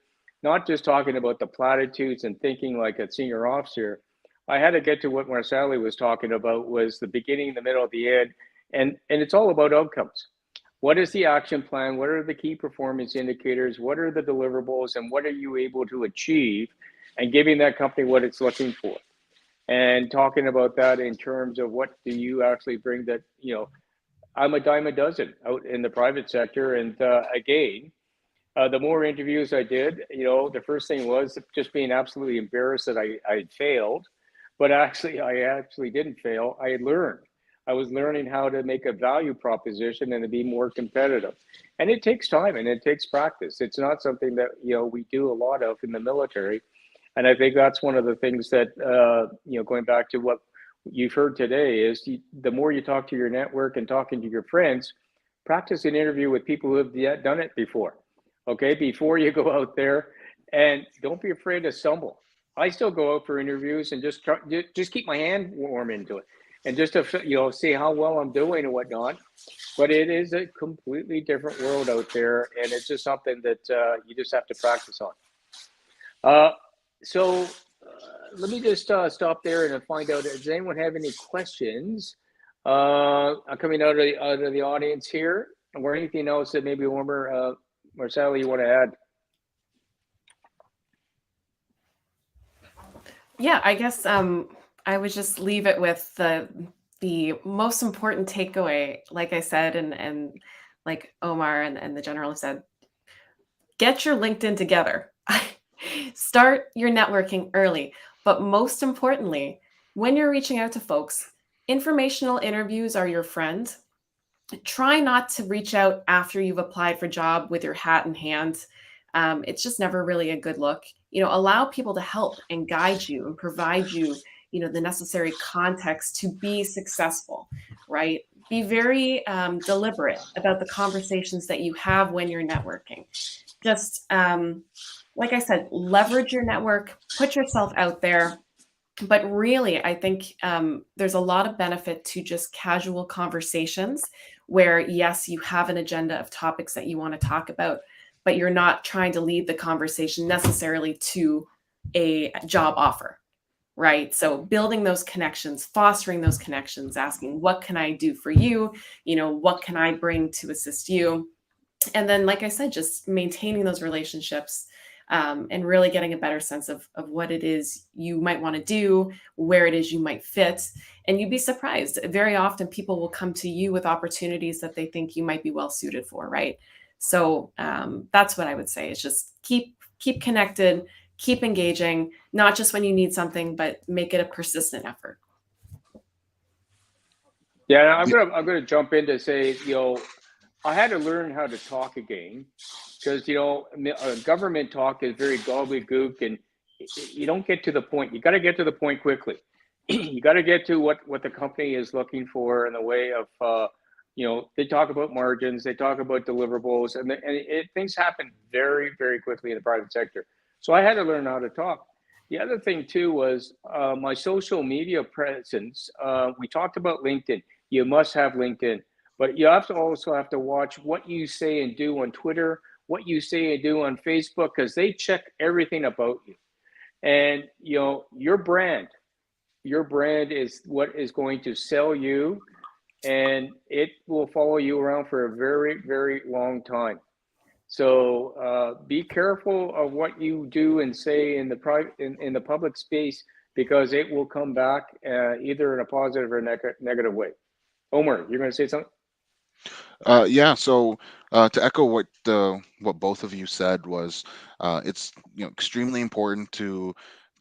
S8: not just talking about the platitudes and thinking like a senior officer. I had to get to what Marceli was talking about, was the beginning, the middle, the end, and it's all about outcomes. What is the action plan? What are the key performance indicators? What are the deliverables? And what are you able to achieve? and giving that company what it's looking for, and talking about that in terms of what do you actually bring that, I'm a dime a dozen out in the private sector. And again, the more interviews I did, the first thing was just being absolutely embarrassed that I had failed. But actually, I actually didn't fail. I had learned. I was learning how to make a value proposition and to be more competitive. And it takes time and it takes practice. It's not something that, we do a lot of in the military. And I think that's one of the things that, going back to what you've heard today is the more you talk to your network and talking to your friends, practice an interview with people who have done it before. Okay, before you go out there, and don't be afraid to stumble. I still go out for interviews and just keep my hand warm into it, and just to see how well I'm doing and whatnot. But it is a completely different world out there, and it's just something that you just have to practice on. So let me just stop there and find out, does anyone have any questions coming out of the audience here, or anything else that maybe Marcelo, you want to add?
S21: Yeah, I guess I would just leave it with the most important takeaway, like I said, and like Omar and the general said, get your LinkedIn together. Start your networking early. But most importantly, when you're reaching out to folks, informational interviews are your friend. Try not to reach out after you've applied for a job with your hat in hand. It's just never really a good look. Allow people to help and guide you and provide you, the necessary context to be successful, right? Be very deliberate about the conversations that you have when you're networking. Just, like I said, leverage your network, put yourself out there. But really, I think there's a lot of benefit to just casual conversations where, yes, you have an agenda of topics that you want to talk about, but you're not trying to lead the conversation necessarily to a job offer, right? So building those connections, fostering those connections, asking, what can I do for you? What can I bring to assist you? And then, like I said, just maintaining those relationships and really getting a better sense of what it is you might want to do, where it is you might fit. And you'd be surprised. Very often people will come to you with opportunities that they think you might be well suited for, right? So that's what I would say, is just keep connected, keep engaging, not just when you need something, but make it a persistent effort.
S8: Yeah, I'm gonna jump in to say, I had to learn how to talk again, because government talk is very gobbledygook, and you don't get to the point. You got to get to the point quickly. You got to get to what the company is looking for in the way of they talk about margins, they talk about deliverables, and things happen very, very quickly in the private sector. So I had to learn how to talk. The other thing too was my social media presence. We talked about LinkedIn. You must have LinkedIn. But you also have to watch what you say and do on Twitter, what you say and do on Facebook, because they check everything about you. And your brand is what is going to sell you, and it will follow you around for a very, very long time. So be careful of what you do and say in the public space, because it will come back either in a positive or negative way. Omar, you're going to say something?
S1: Yeah. So to echo what both of you said was, it's extremely important to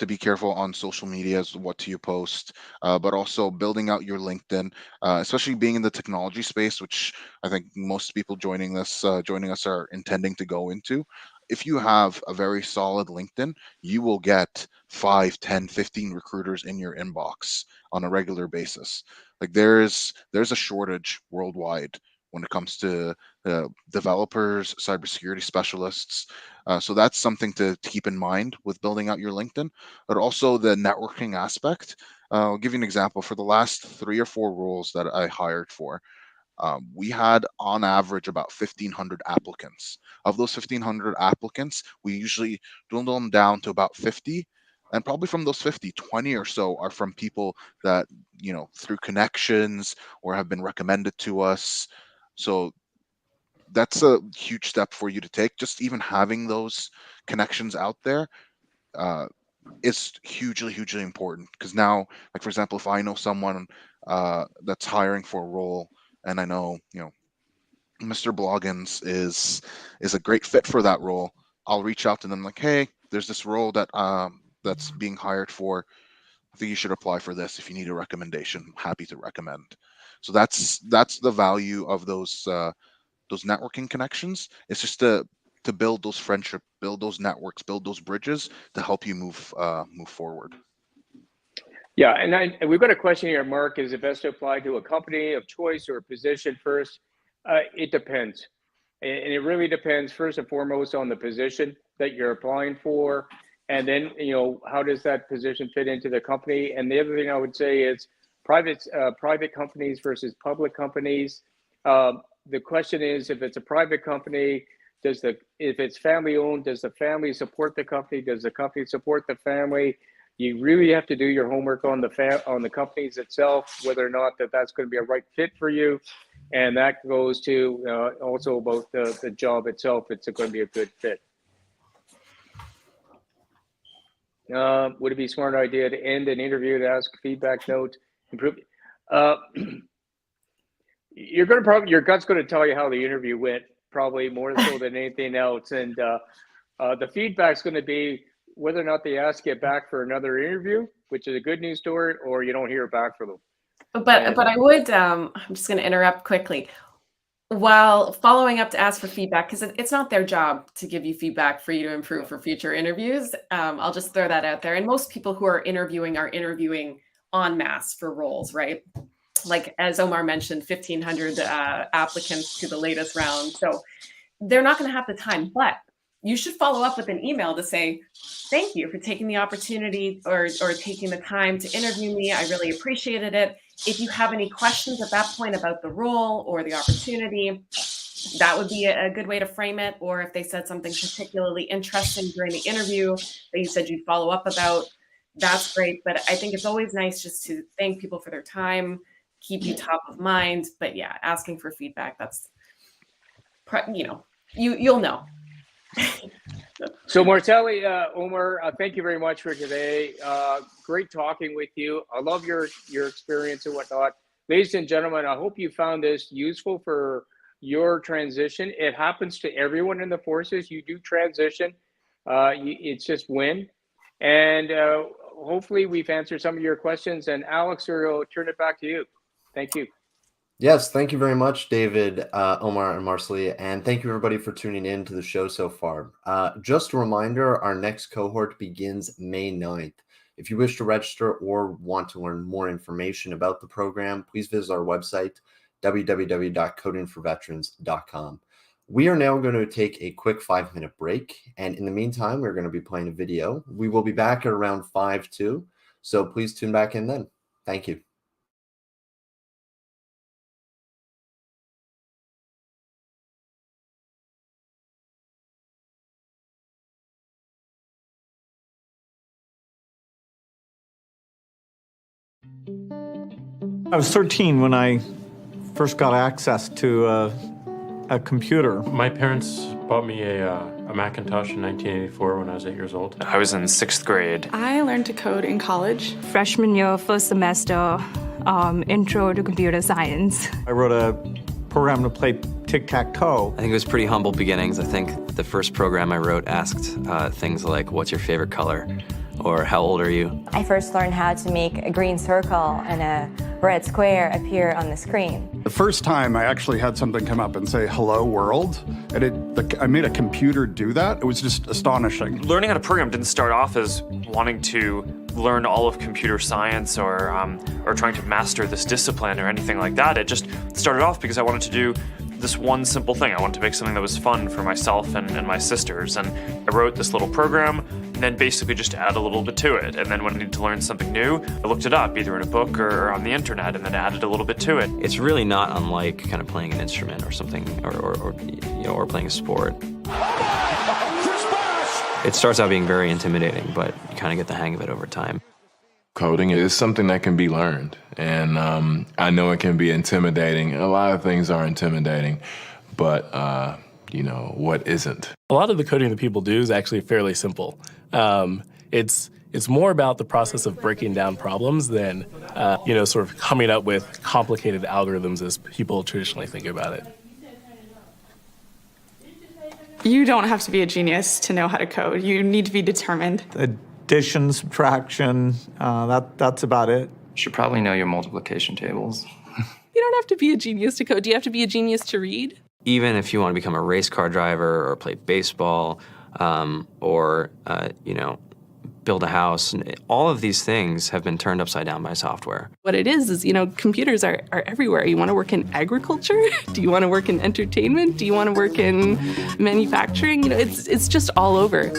S1: be careful on social media as what you post, but also building out your LinkedIn, especially being in the technology space, which I think most people joining us are intending to go into. If you have a very solid LinkedIn, you will get 5, 10, 15 recruiters in your inbox on a regular basis. Like there's a shortage worldwide when it comes to developers, cybersecurity specialists. So that's something to keep in mind with building out your LinkedIn, but also the networking aspect. I'll give you an example. For the last 3 or 4 roles that I hired for, we had on average about 1,500 applicants. Of those 1,500 applicants, we usually dwindle them down to about 50. And probably from those 50, 20 or so are from people that, through connections or have been recommended to us. So that's a huge step for you to take. Just even having those connections out there is hugely important, because now, like for example, if I know someone that's hiring for a role, and I know, Mr. Bloggins is a great fit for that role, I'll reach out to them like, hey, there's this role that that's being hired for. I think you should apply for this. If you need a recommendation, I'm happy to recommend. So that's the value of those networking connections. It's just to build those friendships, build those networks, build those bridges to help you move forward.
S8: Yeah, and we've got a question here, Mark. Is it best to apply to a company of choice or a position first? It depends. And it really depends, first and foremost, on the position that you're applying for. And then, how does that position fit into the company? And the other thing I would say is private companies versus public companies. The question is, if it's a private company, if it's family owned, does the family support the company? Does the company support the family? You really have to do your homework on the companies itself, whether or not that's going to be a right fit for you. And that goes to also about the job itself. It's going to be a good fit. Would it be a smart idea to end an interview to ask feedback note? Improve. Your gut's going to tell you how the interview went, probably more so than anything else. And the feedback's going to be whether or not they ask you back for another interview, which is a good news story, or you don't hear back from them.
S21: But I would, I'm just going to interrupt quickly. While following up to ask for feedback, because it's not their job to give you feedback for you to improve for future interviews. I'll just throw that out there. And most people who are interviewing en masse for roles, right? Like as Omar mentioned, 1,500 applicants to the latest round. So they're not going to have the time, but you should follow up with an email to say, thank you for taking the opportunity or taking the time to interview me. I really appreciated it. If you have any questions at that point about the role or the opportunity, that would be a good way to frame it. Or if they said something particularly interesting during the interview that you said you'd follow up about, that's great. But I think it's always nice just to thank people for their time, keep you top of mind. But yeah, asking for feedback, that's, you'll know.
S8: So Martelli, Omar, thank you very much for today. Great talking with you. I love your experience and whatnot. Ladies and gentlemen, I hope you found this useful for your transition. It happens to everyone in the forces. You do transition. It's just when. And hopefully we've answered some of your questions. And Alex, I'll turn it back to you. Thank you.
S23: Yes, thank you very much, David, Omar, and Marcellia, and thank you everybody for tuning in to the show so far. Just a reminder, our next cohort begins May 9th. If you wish to register or want to learn more information about the program, please visit our website, www.codingforveterans.com. We are now going to take a quick 5-minute break, and in the meantime, we're going to be playing a video. We will be back at around 5:02, so please tune back in then. Thank you.
S9: I was 13 when I first got access to a computer.
S10: My parents bought me a Macintosh in 1984 when I was 8 years old. I was in 6th grade.
S11: I learned to code in college. Freshman year, first semester, intro to computer science.
S9: I wrote a program to play tic-tac-toe.
S12: I think it was pretty humble beginnings. I think the first program I wrote asked things like, what's your favorite color? Or how old are you?
S17: I first learned how to make a green circle and a red square appear on the screen.
S26: The first time I actually had something come up and say, hello world, and I made a computer do that. It was just astonishing.
S27: Learning how to program didn't start off as wanting to learn all of computer science or trying to master this discipline or anything like that. It just started off because I wanted to do this one simple thing. I wanted to make something that was fun for myself and my sisters. And I wrote this little program and then basically just add a little bit to it. And then when I needed to learn something new, I looked it up either in a book or on the internet and then added a little bit to it.
S12: It's really not unlike kind of playing an instrument or something or playing a sport. It starts out being very intimidating, but you kind of get the hang of it over time.
S28: Coding is something that can be learned, and I know it can be intimidating. A lot of things are intimidating, but what isn't?
S29: A lot of the coding that people do is actually fairly simple. It's
S5: It's more about the process of breaking down problems than, sort of coming up with complicated algorithms as people traditionally think about it.
S11: You don't have to be a genius to know how to code. You need to be determined.
S9: Addition, subtraction, that's about it.
S6: You should probably know your multiplication tables.
S7: You don't have to be a genius to code. Do you have to be a genius to read?
S12: Even if you want to become a race car driver or play baseball or build a house, all of these things have been turned upside down by software.
S7: What it is, computers are everywhere. You want to work in agriculture? Do you want to work in entertainment? Do you want to work in manufacturing? It's just all over.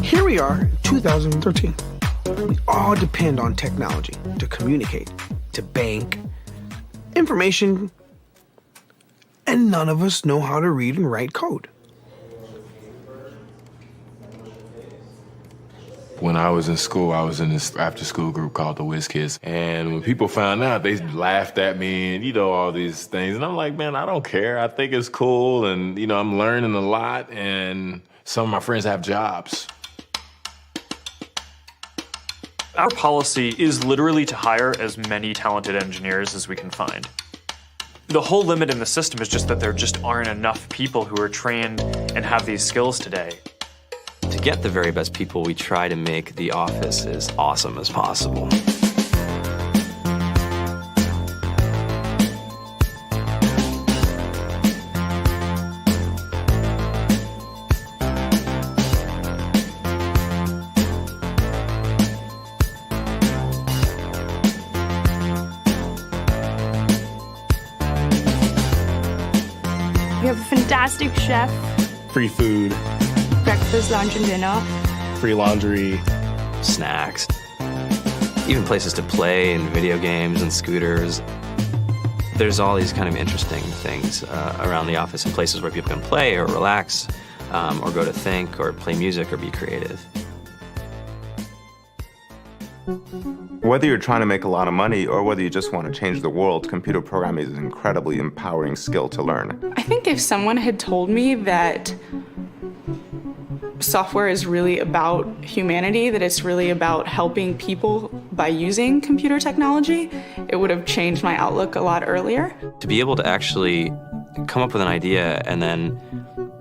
S14: Here we are, 2013. We all depend on technology to communicate, to bank, information, and none of us know how to read and write code.
S28: When I was in school, I was in this after-school group called the Whiz Kids. And when people found out, they laughed at me and, all these things. And I'm like, man, I don't care. I think it's cool. And, I'm learning a lot. And some of my friends have jobs.
S27: Our policy is literally to hire as many talented engineers as we can find. The whole limit in the system is just that there just aren't enough people who are trained and have these skills today.
S12: To get the very best people, we try to make the office as awesome as possible.
S11: We have a fantastic chef,
S5: Free food,
S11: breakfast, lunch, and dinner.
S5: free laundry,
S12: snacks, even places to play and video games and scooters. There's all these kind of interesting things around the office and places where people can play or relax or go to think or play music or be creative.
S18: Whether you're trying to make a lot of money or whether you just want to change the world, computer programming is an incredibly empowering skill to learn.
S7: I think if someone had told me that software is really about humanity, that it's really about helping people by using computer technology, it would have changed my outlook a lot earlier.
S12: To be able to actually come up with an idea and then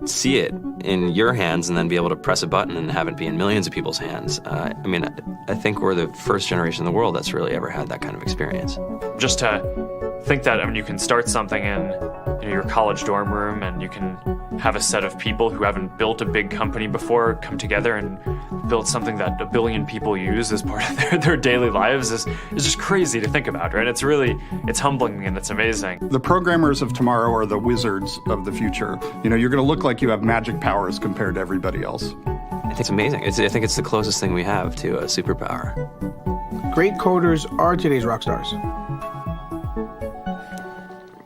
S12: see it in your hands and then be able to press a button and have it be in millions of people's hands. I think we're the first generation in the world that's really ever had that kind of experience.
S27: Just to think that, you can start something in your college dorm room and you can have a set of people who haven't built a big company before come together and build something that 1 billion people use as part of their daily lives is just crazy to think about, right? It's humbling and it's amazing.
S26: The programmers of tomorrow are the wizards of the future. You're going to look like you have magic powers compared to everybody else.
S12: I think it's amazing. I think it's the closest thing we have to a superpower.
S14: Great coders are today's rock stars.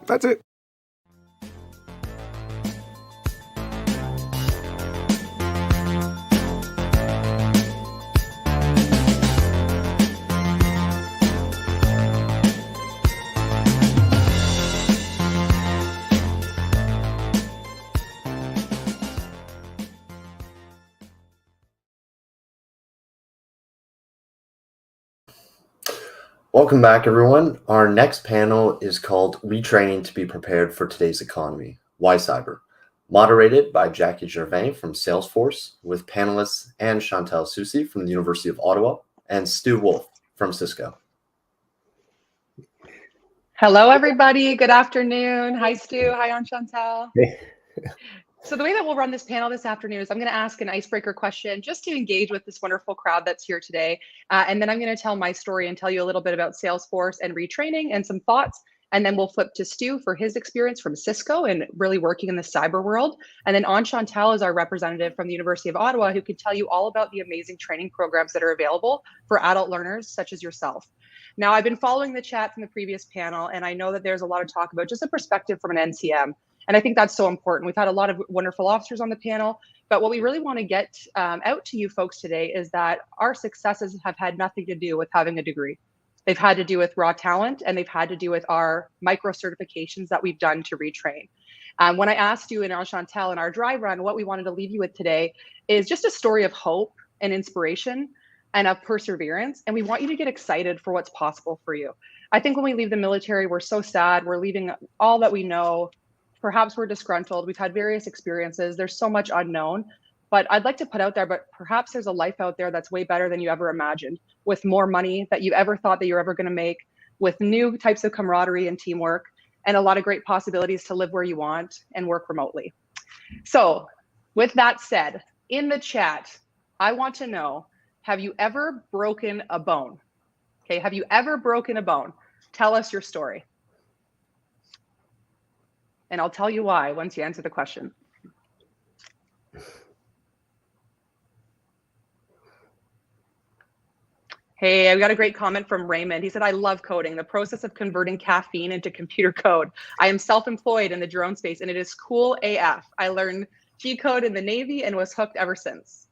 S14: That's it.
S23: Welcome back, everyone. Our next panel is called Retraining to be Prepared for Today's Economy, Why Cyber? Moderated by Jackie Gervais from Salesforce, with panelists Anne Chantal Soucy from the University of Ottawa and Stu Wolf from Cisco.
S19: Hello, everybody. Good afternoon. Hi, Stu. Hi, Anne Chantal.
S20: Hey.
S19: So the way that we'll run this panel this afternoon is I'm going to ask an icebreaker question just to engage with this wonderful crowd that's here today. And then I'm going to tell my story and tell you a little bit about Salesforce and retraining and some thoughts. And then we'll flip to Stu for his experience from Cisco and really working in the cyber world. And then Anne Chantal is our representative from the University of Ottawa, who can tell you all about the amazing training programs that are available for adult learners such as yourself. Now, I've been following the chat from the previous panel, and I know that there's a lot of talk about just a perspective from an NCM. And I think that's so important. We've had a lot of wonderful officers on the panel, but what we really want to get out to you folks today is that our successes have had nothing to do with having a degree. They've had to do with raw talent, and they've had to do with our micro certifications that we've done to retrain. When I asked you in Enchantel in our dry run, what we wanted to leave you with today is just a story of hope and inspiration and of perseverance. And we want you to get excited for what's possible for you. I think when we leave the military, we're so sad. We're leaving all that we know. Perhaps we're disgruntled. We've had various experiences. There's so much unknown. But I'd like to put out there, but perhaps there's a life out there that's way better than you ever imagined, with more money that you ever thought that you're ever going to make, with new types of camaraderie and teamwork, and a lot of great possibilities to live where you want and work remotely. So with that said, in the chat, I want to know, have you ever broken a bone? Okay, have you ever broken a bone? Tell us your story. And I'll tell you why once you answer the question. Hey, I've got a great comment from Raymond. He said, I love coding, the process of converting caffeine into computer code. I am self-employed in the drone space and it is cool AF. I learned G-code in the Navy and was hooked ever since.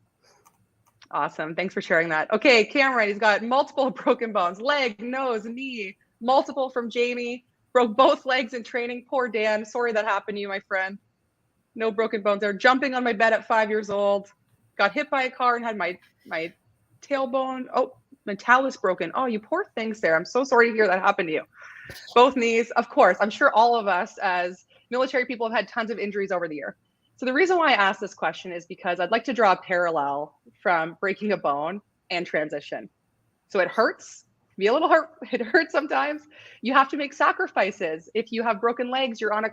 S19: Awesome, thanks for sharing that. Okay, Cameron, he's got multiple broken bones, leg, nose, knee, multiple from Jamie. Broke both legs in training, poor Dan. Sorry that happened to you, my friend. No broken bones there. Jumping on my bed at 5 years old. Got hit by a car and had my tailbone, mentalis broken. Oh, you poor thing, Sarah. I'm so sorry to hear that happened to you. Both knees, of course. I'm sure all of us as military people have had tons of injuries over the year. So the reason why I asked this question is because I'd like to draw a parallel from breaking a bone and transition. So it hurts, be a little hurt. It hurts sometimes. You have to make sacrifices. If you have broken legs, you're on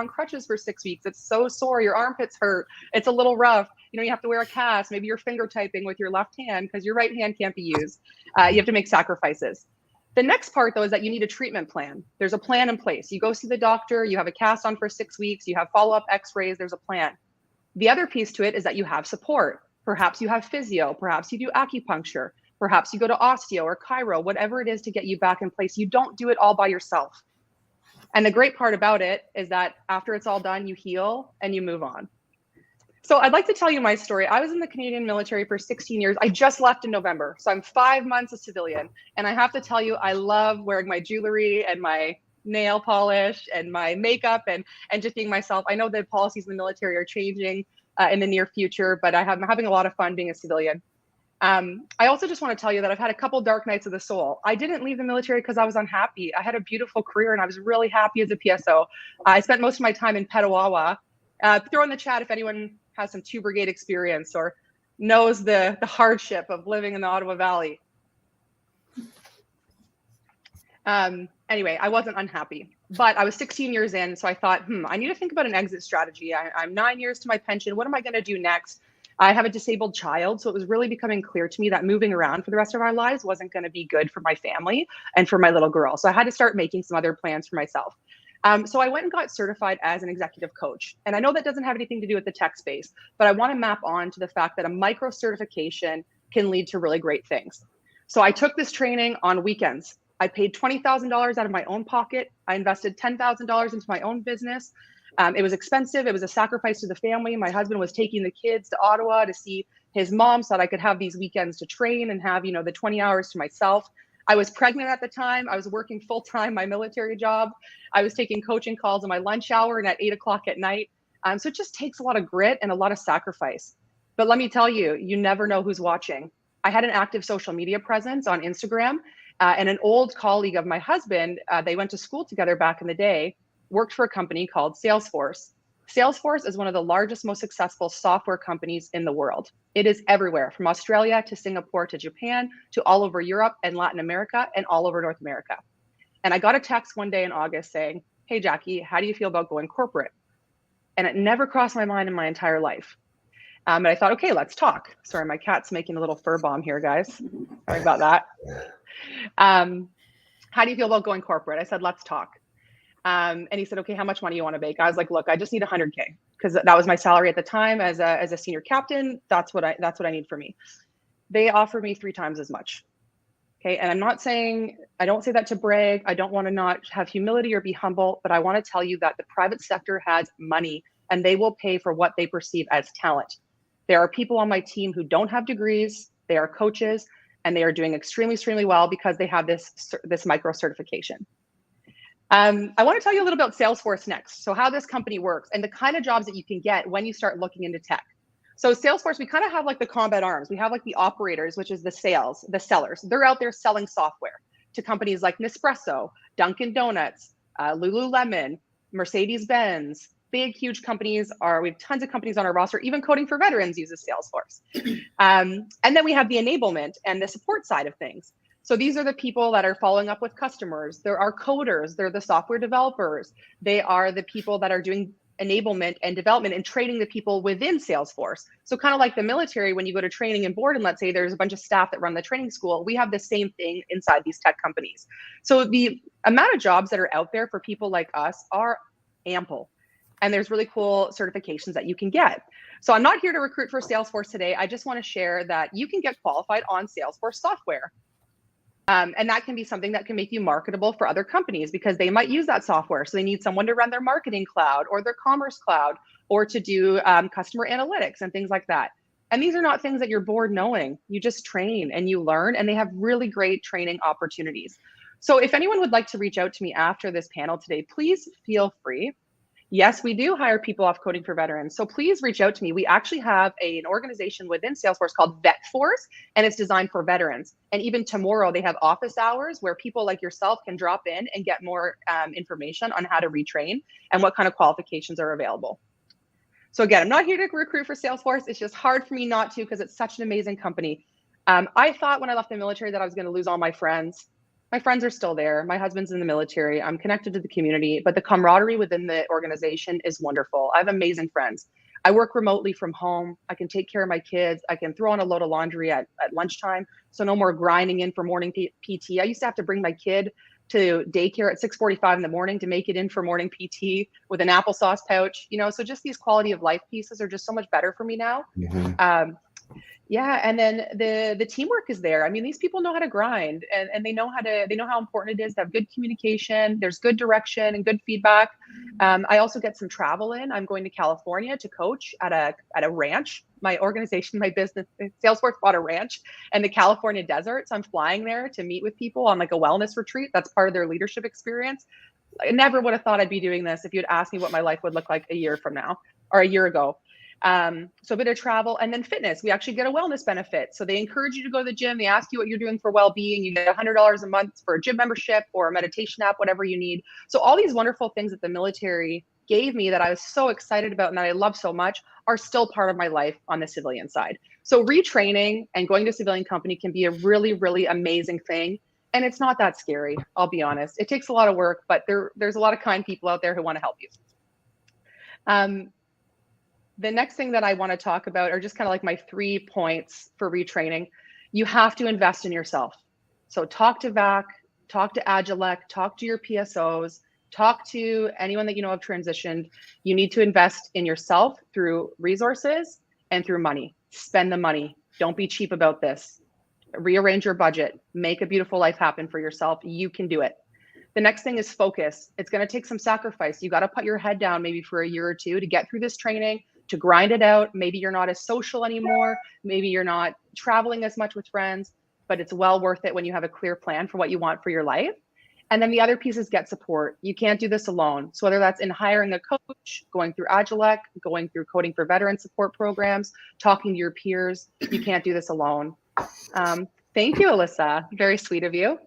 S19: crutches for 6 weeks. It's so sore. Your armpits hurt. It's a little rough. You know, you have to wear a cast. Maybe you're finger typing with your left hand because your right hand can't be used. You have to make sacrifices. The next part, though, is that you need a treatment plan. There's a plan in place. You go see the doctor. You have a cast on for 6 weeks. You have follow-up x-rays. There's a plan. The other piece to it is that you have support. Perhaps you have physio. Perhaps you do acupuncture. Perhaps you go to osteo or chiro, whatever it is to get you back in place. You don't do it all by yourself. And the great part about it is that after it's all done, you heal and you move on. So I'd like to tell you my story. I was in the Canadian military for 16 years. I just left in November. So I'm 5 months a civilian. And I have to tell you, I love wearing my jewelry and my nail polish and my makeup and just being myself. I know the policies in the military are changing in the near future, but I'm having a lot of fun being a civilian. I also just want to tell you that I've had a couple dark nights of the soul. I didn't leave the military because I was unhappy. I had a beautiful career and I was really happy as a PSO. I spent most of my time in Petawawa. Throw in the chat if anyone has some 2 Brigade experience or knows the hardship of living in the Ottawa Valley. Anyway, I wasn't unhappy, but I was 16 years in. So I thought, I need to think about an exit strategy. I'm 9 years to my pension. What am I going to do next? I have a disabled child, so it was really becoming clear to me that moving around for the rest of our lives wasn't going to be good for my family and for my little girl. So I had to start making some other plans for myself. So I went and got certified as an executive coach. And I know that doesn't have anything to do with the tech space, but I want to map on to the fact that a micro certification can lead to really great things. So I took this training on weekends. I paid $20,000 out of my own pocket. I invested $10,000 into my own business. It was expensive. It was a sacrifice to the family. My husband was taking the kids to Ottawa to see his mom so that I could have these weekends to train and have, the 20 hours to myself. I was pregnant at the time. I was working full time, my military job. I was taking coaching calls in my lunch hour and at 8 o'clock at night. So it just takes a lot of grit and a lot of sacrifice. But let me tell you, you never know who's watching. I had an active social media presence on Instagram and an old colleague of my husband, they went to school together back in the day, worked for a company called Salesforce. Salesforce is one of the largest, most successful software companies in the world. It is everywhere, from Australia to Singapore to Japan to all over Europe and Latin America and all over North America. And I got a text one day in August saying, hey, Jackie, how do you feel about going corporate? And it never crossed my mind in my entire life. And I thought, okay, let's talk. Sorry, my cat's making a little fur bomb here, guys. Sorry about that. How do you feel about going corporate? I said, let's talk. And he said, okay, how much money you want to make? I was like, look, I just need 100K because that was my salary at the time as a senior captain. That's what I need for me. They offered me 3 times as much. Okay. And I don't say that to brag. I don't want to not have humility or be humble, but I want to tell you that the private sector has money and they will pay for what they perceive as talent. There are people on my team who don't have degrees. They are coaches. and they are doing extremely well because they have this micro certification. I want to tell you a little about Salesforce next. So how this company works and the kind of jobs that you can get when you start looking into tech. So Salesforce, we kind of have like the combat arms. We have like the operators, which is the sellers. They're out there selling software to companies like Nespresso, Dunkin' Donuts, Lululemon, Mercedes-Benz, big, huge companies. We have tons of companies on our roster. Even Coding for Veterans uses Salesforce. And then we have the enablement and the support side of things. So these are the people that are following up with customers. There are coders. They're the software developers. They are the people that are doing enablement and development and training the people within Salesforce. So kind of like the military, when you go to training and board, and let's say there's a bunch of staff that run the training school, we have the same thing inside these tech companies. So the amount of jobs that are out there for people like us are ample. And there's really cool certifications that you can get. So I'm not here to recruit for Salesforce today. I just want to share that you can get qualified on Salesforce software. And that can be something that can make you marketable for other companies because they might use that software. So they need someone to run their marketing cloud or their commerce cloud or to do customer analytics and things like that. And these are not things that you're bored knowing. You just train and you learn, and they have really great training opportunities. So if anyone would like to reach out to me after this panel today, please feel free. Yes, we do hire people off Coding for Veterans. So please reach out to me. We actually have an organization within Salesforce called VetForce, and it's designed for veterans. And even tomorrow, they have office hours where people like yourself can drop in and get more information on how to retrain and what kind of qualifications are available. So again, I'm not here to recruit for Salesforce. It's just hard for me not to because it's such an amazing company. I thought when I left the military that I was going to lose all my friends. My friends are still there. My husband's in the military. I'm connected to the community, but the camaraderie within the organization is wonderful. I have amazing friends. I work remotely from home. I can take care of my kids. I can throw on a load of laundry at lunchtime. So no more grinding in for morning PT. I used to have to bring my kid to daycare at 6:45 in the morning to make it in for morning PT with an applesauce pouch. So just these quality of life pieces are just so much better for me now. Mm-hmm. Yeah, and then the teamwork is there. I mean, these people know how to grind, and they know how important it is to have good communication. There's good direction and good feedback. I also get some travel in. I'm going to California to coach at a ranch. My organization, my business, Salesforce bought a ranch in the California desert. So I'm flying there to meet with people on like a wellness retreat. That's part of their leadership experience. I never would have thought I'd be doing this if you'd asked me what my life would look like a year from now or a year ago. So a bit of travel, and then fitness. We actually get a wellness benefit. So they encourage you to go to the gym. They ask you what you're doing for well-being. You get $100 a month for a gym membership or a meditation app, whatever you need. So all these wonderful things that the military gave me that I was so excited about and that I love so much are still part of my life on the civilian side. So retraining and going to a civilian company can be a really, really amazing thing. And it's not that scary, I'll be honest. It takes a lot of work, but there's a lot of kind people out there who want to help you. The next thing that I want to talk about are just kind of like my 3 points for retraining. You have to invest in yourself. So talk to VAC, talk to Agilec, talk to your PSOs, talk to anyone that you know have transitioned. You need to invest in yourself through resources and through money. Spend the money. Don't be cheap about this. Rearrange your budget. Make a beautiful life happen for yourself. You can do it. The next thing is focus. It's going to take some sacrifice. You got to put your head down maybe for a year or two to get through this training, to grind it out. Maybe you're not as social anymore. Maybe you're not traveling as much with friends, but it's well worth it when you have a clear plan for what you want for your life. And then the other piece is get support. You can't do this alone. So whether that's in hiring a coach, going through Agilec, going through Coding for Veterans support programs, talking to your peers, you can't do this alone. Thank you, Alyssa. Very sweet of you.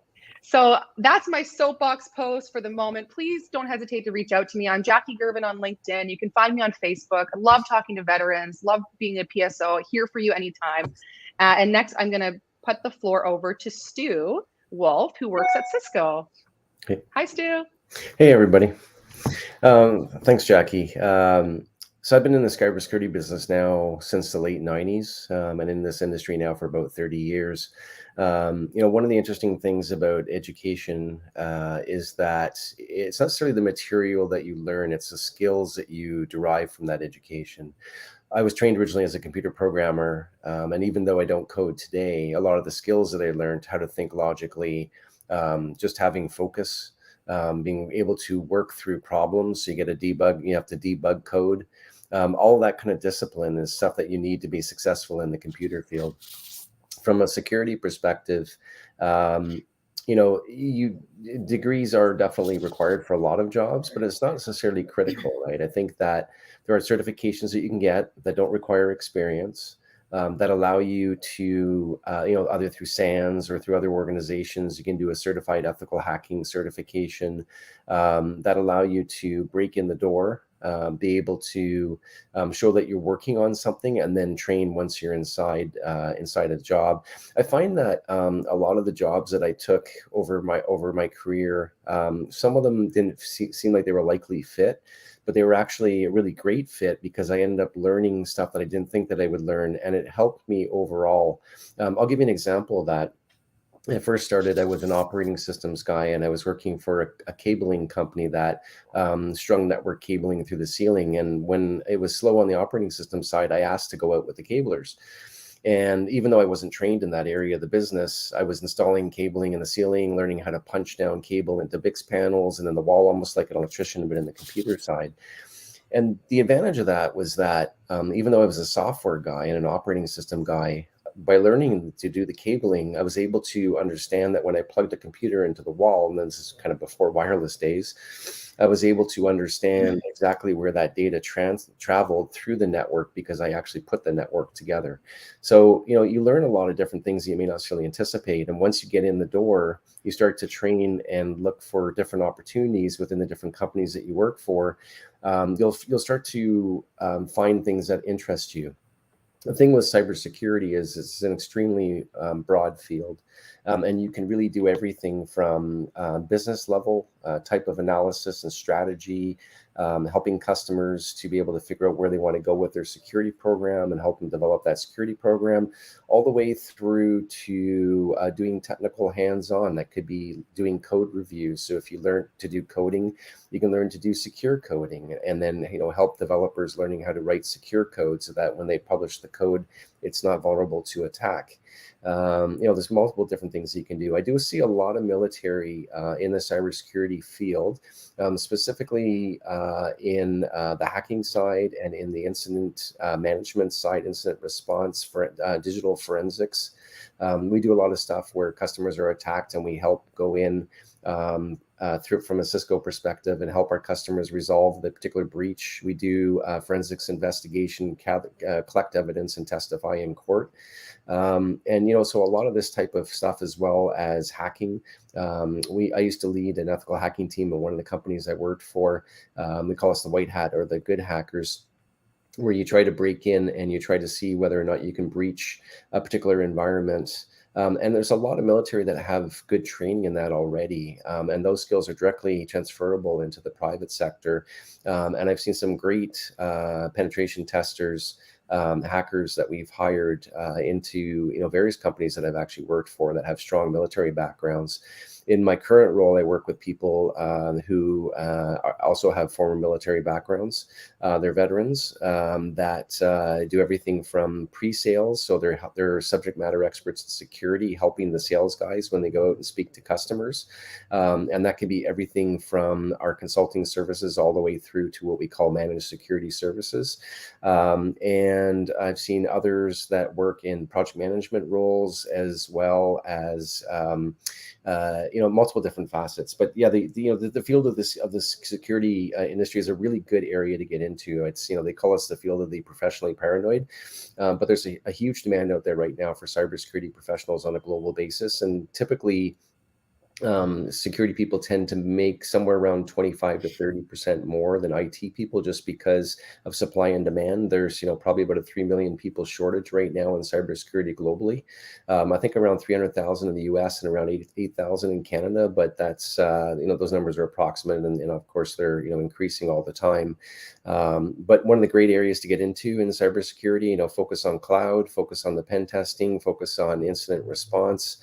S19: So that's my soapbox post for the moment. Please don't hesitate to reach out to me. I'm Jackie Gervin on LinkedIn. You can find me on Facebook. I love talking to veterans, love being a PSO, here for you anytime. And next, I'm going to put the floor over to Stu Wolf, who works at Cisco.
S3: Hey.
S19: Hi, Stu.
S3: Hey, everybody. Thanks, Jackie. So I've been in the cybersecurity business now since the late 90s, and in this industry now for about 30 years. One of the interesting things about education is that it's not necessarily the material that you learn, it's the skills that you derive from that education. I was trained originally as a computer programmer, and even though I don't code today, a lot of the skills that I learned, how to think logically, just having focus, being able to work through problems. So you get a debug, you have to debug code. All that kind of discipline is stuff that you need to be successful in the computer field. from a security perspective, degrees are definitely required for a lot of jobs, but it's not necessarily critical, right? I think that there are certifications that you can get that don't require experience, that allow you to, either through SANS or through other organizations, you can do a certified ethical hacking certification, that allow you to break in the door, be able to show that you're working on something, and then train once you're inside a job. I find that a lot of the jobs that I took over my career, some of them didn't seem like they were a likely fit, but they were actually a really great fit because I ended up learning stuff that I didn't think that I would learn, and it helped me overall. I'll give you an example of that. When I first started, I was an operating systems guy, and I was working for a cabling company that strung network cabling through the ceiling. And when it was slow on the operating system side, I asked to go out with the cablers. And even though I wasn't trained in that area of the business, I was installing cabling in the ceiling, learning how to punch down cable into BIX panels and in the wall, almost like an electrician, but in the computer side. And the advantage of that was that even though I was a software guy and an operating system guy, by learning to do the cabling, I was able to understand that when I plugged a computer into the wall, and this is kind of before wireless days, I was able to understand exactly where that data traveled through the network because I actually put the network together. So, you learn a lot of different things you may not necessarily anticipate. And once you get in the door, you start to train and look for different opportunities within the different companies that you work for. You'll start to find things that interest you. The thing with cybersecurity is it's an extremely broad field, and you can really do everything from business level type of analysis and strategy, helping customers to be able to figure out where they want to go with their security program and help them develop that security program, all the way through to doing technical hands-on. That could be doing code reviews. So if you learn to do coding, you can learn to do secure coding, and then help developers learning how to write secure code so that when they publish the code, it's not vulnerable to attack. There's multiple different things you can do. I do see a lot of military in the cybersecurity field, specifically in the hacking side and in the incident management side, incident response, for digital forensics. We do a lot of stuff where customers are attacked, and we help go in through from a Cisco perspective and help our customers resolve the particular breach. We do forensics investigation, collect evidence, and testify in court. So a lot of this type of stuff, as well as hacking. I used to lead an ethical hacking team at one of the companies I worked for. We call us the white hat or the good hackers, where you try to break in and you try to see whether or not you can breach a particular environment. And there's a lot of military that have good training in that already. And those skills are directly transferable into the private sector. And I've seen some great penetration testers, hackers that we've hired into various companies that I've actually worked for that have strong military backgrounds. In my current role, I work with people who also have former military backgrounds. They're veterans that do everything from pre-sales, so they're subject matter experts in security, helping the sales guys when they go out and speak to customers. And that can be everything from our consulting services all the way through to what we call managed security services. And I've seen others that work in project management roles, as well as multiple different facets. But yeah, the field of this security industry is a really good area to get into. It's they call us the field of the professionally paranoid, but there's a huge demand out there right now for cybersecurity professionals on a global basis, and typically security people tend to make somewhere around 25 to 30% more than IT people, just because of supply and demand. There's probably about a 3 million people shortage right now in cybersecurity globally. I think around 300,000 in the US and around 8,000 in Canada, but that's those numbers are approximate, and of course they're increasing all the time. But one of the great areas to get into in cybersecurity, focus on cloud, focus on the pen testing, focus on incident response,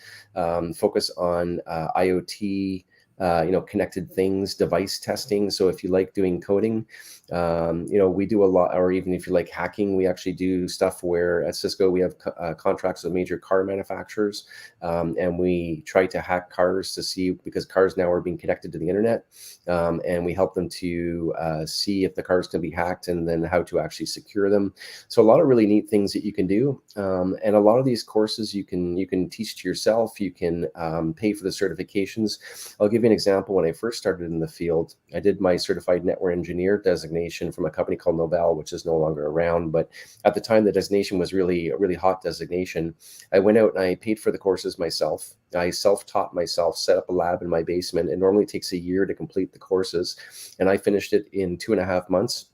S3: focus on IoT, connected things, device testing. So if you like doing coding, we do a lot, or even if you like hacking, we actually do stuff where at Cisco we have contracts with major car manufacturers, and we try to hack cars to see, because cars now are being connected to the internet, and we help them to see if the cars can be hacked and then how to actually secure them. So a lot of really neat things that you can do, and a lot of these courses you can teach to yourself. You can pay for the certifications. I'll give you an example. When I first started in the field, I did my certified network engineer designation from a company called Novell, which is no longer around. But at the time, the designation was really a really hot designation. I went out and I paid for the courses myself. I self-taught myself, set up a lab in my basement. It normally takes a year to complete the courses, and I finished it in 2.5 months.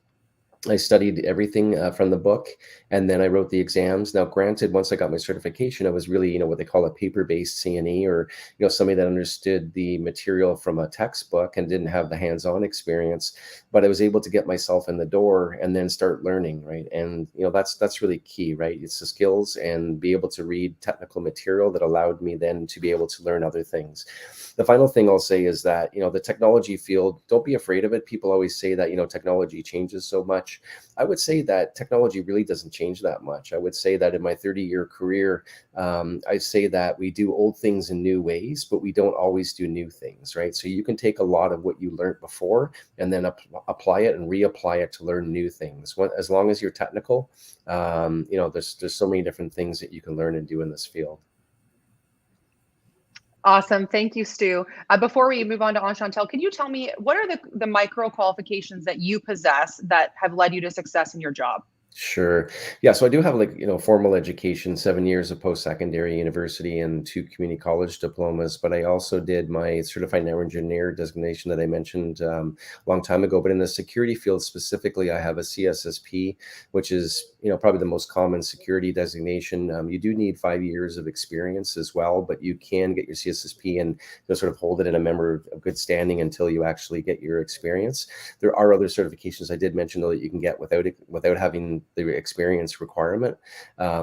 S3: I studied everything from the book, and then I wrote the exams. Now, granted, once I got my certification, I was really, what they call a paper-based CNE, or, somebody that understood the material from a textbook and didn't have the hands-on experience. But I was able to get myself in the door and then start learning, right? And, that's really key, right? It's the skills and be able to read technical material that allowed me then to be able to learn other things. The final thing I'll say is that, the technology field, don't be afraid of it. People always say that, technology changes so much. I would say that technology really doesn't change that much. I would say that in my 30-year career, I say that we do old things in new ways, but we don't always do new things, right? So you can take a lot of what you learned before and then apply it and reapply it to learn new things. As long as you're technical, there's so many different things that you can learn and do in this field.
S19: Awesome. Thank you, Stu. Before we move on to Enchantel, can you tell me what are the micro qualifications that you possess that have led you to success in your job?
S3: Sure. Yeah. So I do have formal education, 7 years of post-secondary university and 2 community college diplomas, but I also did my certified network engineer designation that I mentioned a long time ago. But in the security field specifically, I have a CSSP, which is, probably the most common security designation. You do need 5 years of experience as well, but you can get your CSSP and sort of hold it in a member of good standing until you actually get your experience. There are other certifications I did mention, though, that you can get without having the experience requirement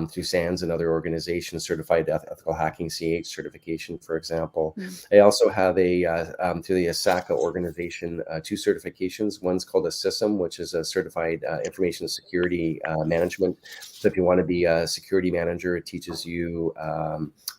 S3: through SANS and other organizations, certified ethical hacking CH certification, for example. I also have through the ASACA organization, 2 certifications. One's called a CISM, which is a certified information security management. So if you want to be a security manager, it teaches you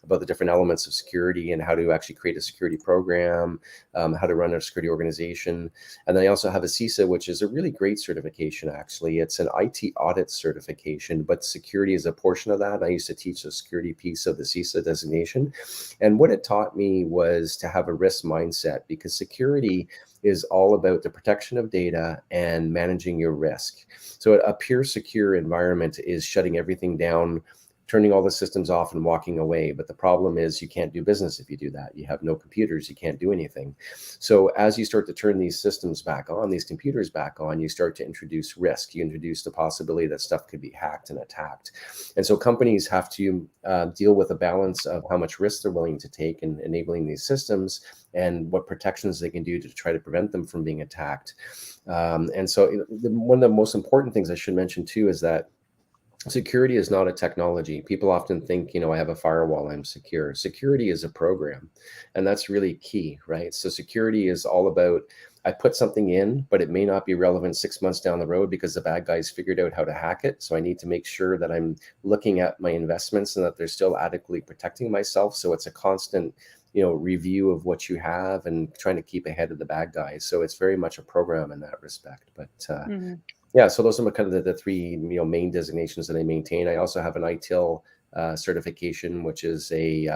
S3: about the different elements of security and how to actually create a security program, how to run a security organization. And then I also have a CISA, which is a really great certification, actually. It's an IT audit certification, but security is a portion of that. I used to teach the security piece of the CISA designation. And what it taught me was to have a risk mindset, because security is all about the protection of data and managing your risk. So a pure secure environment is shutting everything down, turning all the systems off and walking away. But the problem is you can't do business if you do that. You have no computers, you can't do anything. So as you start to turn these systems back on, these computers back on, you start to introduce risk. You introduce the possibility that stuff could be hacked and attacked. And so companies have to deal with a balance of how much risk they're willing to take in enabling these systems and what protections they can do to try to prevent them from being attacked. And so one of the most important things I should mention too is that security is not a technology. People often think, I have a firewall, I'm secure. Security is a program, and that's really key, right? So security is all about, I put something in, but it may not be relevant 6 months down the road because the bad guys figured out how to hack it. So I need to make sure that I'm looking at my investments and that they're still adequately protecting myself. So it's a constant, review of what you have and trying to keep ahead of the bad guys. So it's very much a program in that respect. But yeah, so those are kind of the 3 main designations that I maintain. I also have an ITIL certification, which is a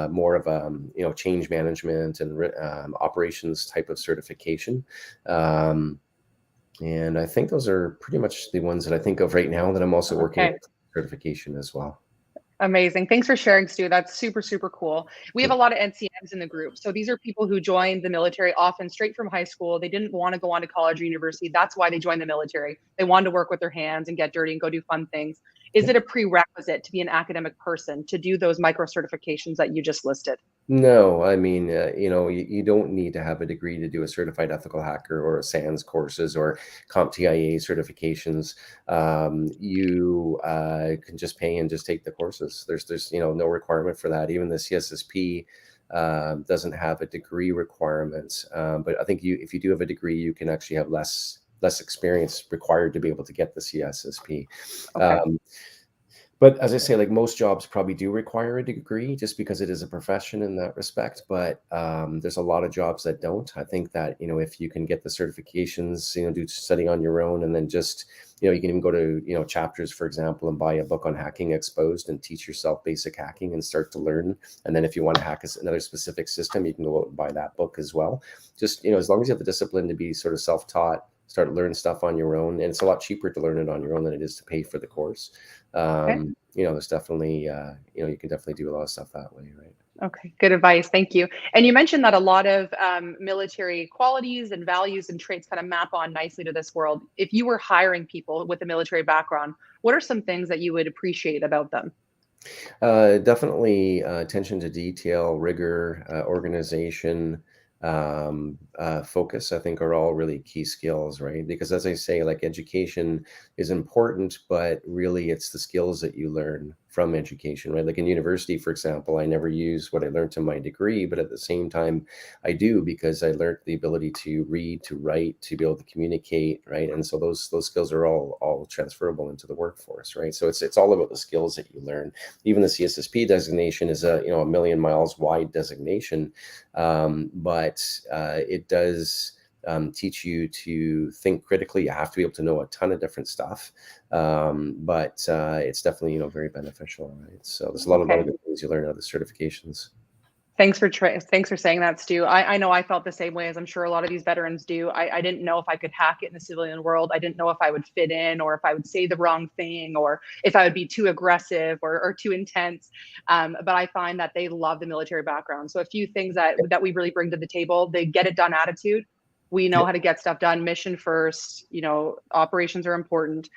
S3: more of a change management and operations type of certification. And I think those are pretty much the ones that I think of right now that I'm also working on certification as well.
S19: Amazing. Thanks for sharing, Stu. That's super, super cool. We have a lot of NCMs in the group. So these are people who joined the military often straight from high school. They didn't want to go on to college or university. That's why they joined the military. They wanted to work with their hands and get dirty and go do fun things. Is it a prerequisite to be an academic person to do those micro certifications that you just listed?
S3: No, I mean, you don't need to have a degree to do a certified ethical hacker or a SANS courses or CompTIA certifications. You can just pay and just take the courses. There's no requirement for that. Even the CSSP doesn't have a degree requirement. But I think if you do have a degree, you can actually have less experience required to be able to get the CSSP.
S19: Okay.
S3: But as I say, like most jobs probably do require a degree just because it is a profession in that respect. But there's a lot of jobs that don't. I think that, if you can get the certifications, do studying on your own, and then just, you can even go to, Chapters, for example, and buy a book on hacking exposed and teach yourself basic hacking and start to learn. And then if you want to hack another specific system, you can go out and buy that book as well. Just, as long as you have the discipline to be sort of self-taught, start to learn stuff on your own. And it's a lot cheaper to learn it on your own than it is to pay for the course. There's definitely, you can definitely do a lot of stuff that way, right?
S19: Okay, good advice. Thank you. And you mentioned that a lot of military qualities and values and traits kind of map on nicely to this world. If you were hiring people with a military background, what are some things that you would appreciate about them?
S3: Definitely attention to detail, rigor, organization, focus, I think, are all really key skills, right? Because as I say, like, education is important, but really it's the skills that you learn from education, right? Like in university, for example, I never use what I learned in my degree, but at the same time I do, because I learned the ability to read, to write, to be able to communicate, right? And so those skills are all transferable into the workforce, right? So it's all about the skills that you learn. Even the CSSP designation is a million miles wide designation, but it does teach you to think critically. You have to be able to know a ton of different stuff, but it's definitely very beneficial, right? So there's a lot of good things you learn out of the certifications.
S19: Thanks for saying that, Stu. I know I felt the same way, as I'm sure a lot of these veterans do. I didn't know if I could hack it in the civilian world. I didn't know if I would fit in, or if I would say the wrong thing, or if I would be too aggressive or too intense. But I find that they love the military background. So a few things that we really bring to the table: the get it done attitude. We know how to get stuff done. Mission first. Operations are important.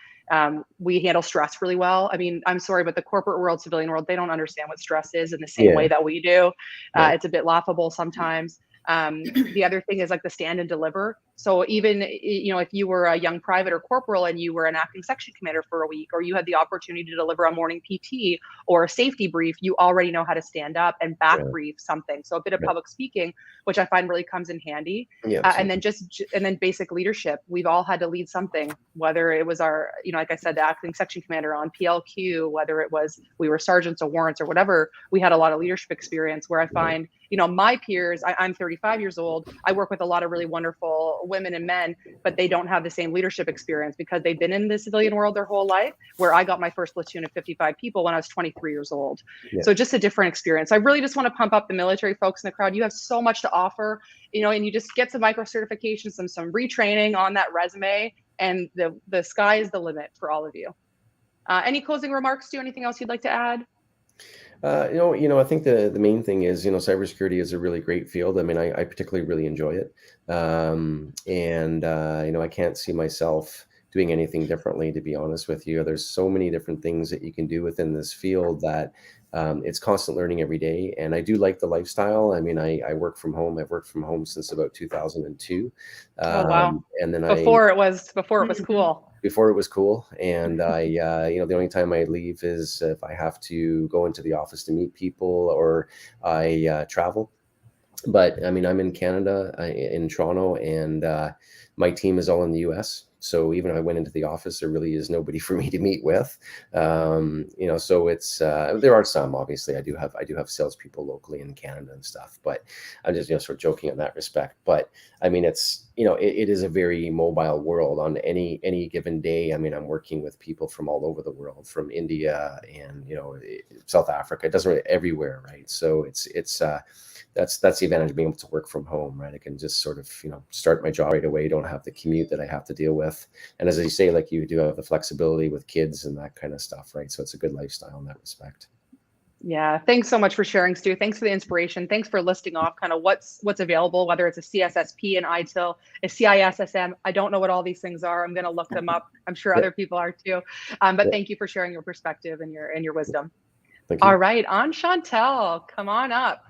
S19: We handle stress really well. I mean, I'm sorry, but the corporate world, civilian world, they don't understand what stress is in the same way that we do. It's a bit laughable sometimes. The other thing is like the stand and deliver. So even, if you were a young private or corporal and you were an acting section commander for a week, or you had the opportunity to deliver a morning PT or a safety brief, you already know how to stand up and back brief something. So a bit of public speaking, which I find really comes in handy. And then basic leadership. We've all had to lead something, whether it was our, like I said, the acting section commander on PLQ, whether it was we were sergeants or warrants or whatever. We had a lot of leadership experience where I find, my peers, I'm 35 years old. I work with a lot of really wonderful women and men, but they don't have the same leadership experience because they've been in the civilian world their whole life, where I got my first platoon of 55 people when I was 23 years old. So just a different experience. I really just want to pump up the military folks in the crowd. You have so much to offer, and you just get some micro certifications, some retraining on that resume, and the sky is the limit for all of you. Any closing remarks, Stu? Anything else you'd like to add?
S3: I think the main thing is, cybersecurity is a really great field. I mean, I particularly really enjoy it. I can't see myself doing anything differently, to be honest with you. There's so many different things that you can do within this field that it's constant learning every day. And I do like the lifestyle. I mean, I work from home. I've worked from home since about 2002.
S19: Oh, wow.
S3: And then
S19: before it was cool.
S3: Before it was cool. And the only time I leave is if I have to go into the office to meet people, or I travel. But I mean, I'm in Canada, in Toronto, and my team is all in the US. So even if I went into the office, there really is nobody for me to meet with. So it's there are some, obviously. I do have salespeople locally in Canada and stuff, but I'm just sort of joking in that respect. But I mean, it's it is a very mobile world. On any given day, I mean, I'm working with people from all over the world, from India and South Africa. It doesn't really everywhere, right? So it's that's the advantage of being able to work from home, right? I can just sort of, start my job right away. Don't have the commute that I have to deal with. And as you say, like, you do have the flexibility with kids and that kind of stuff, right? So it's a good lifestyle in that respect.
S19: Yeah. Thanks so much for sharing, Stu. Thanks for the inspiration. Thanks for listing off kind of what's available, whether it's a CSSP, an ITIL, a CISSM. I don't know what all these things are. I'm going to look them up. I'm sure other people are too. But thank you for sharing your perspective and your wisdom.
S3: Thank you.
S19: All right. On Chantel, come on up.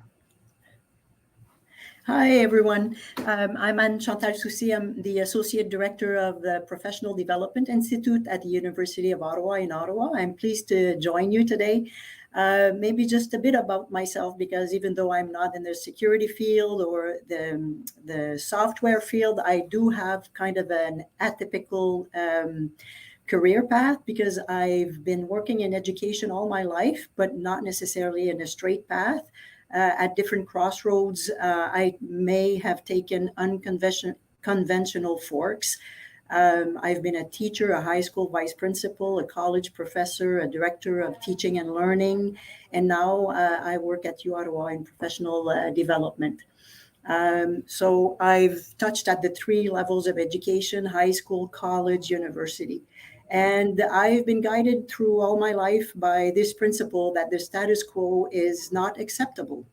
S2: Hi, everyone. I'm Anne-Chantal Soucy. I'm the Associate Director of the Professional Development Institute at the University of Ottawa in Ottawa. I'm pleased to join you today. Maybe just a bit about myself, because even though I'm not in the security field or the software field, I do have kind of an atypical career path, because I've been working in education all my life, but not necessarily in a straight path. At different crossroads, I may have taken unconventional forks. I've been a teacher, a high school vice principal, a college professor, a director of teaching and learning, and now I work at U Ottawa in professional development. So I've touched at the 3 levels of education: high school, college, university. And I've been guided through all my life by this principle that the status quo is not acceptable.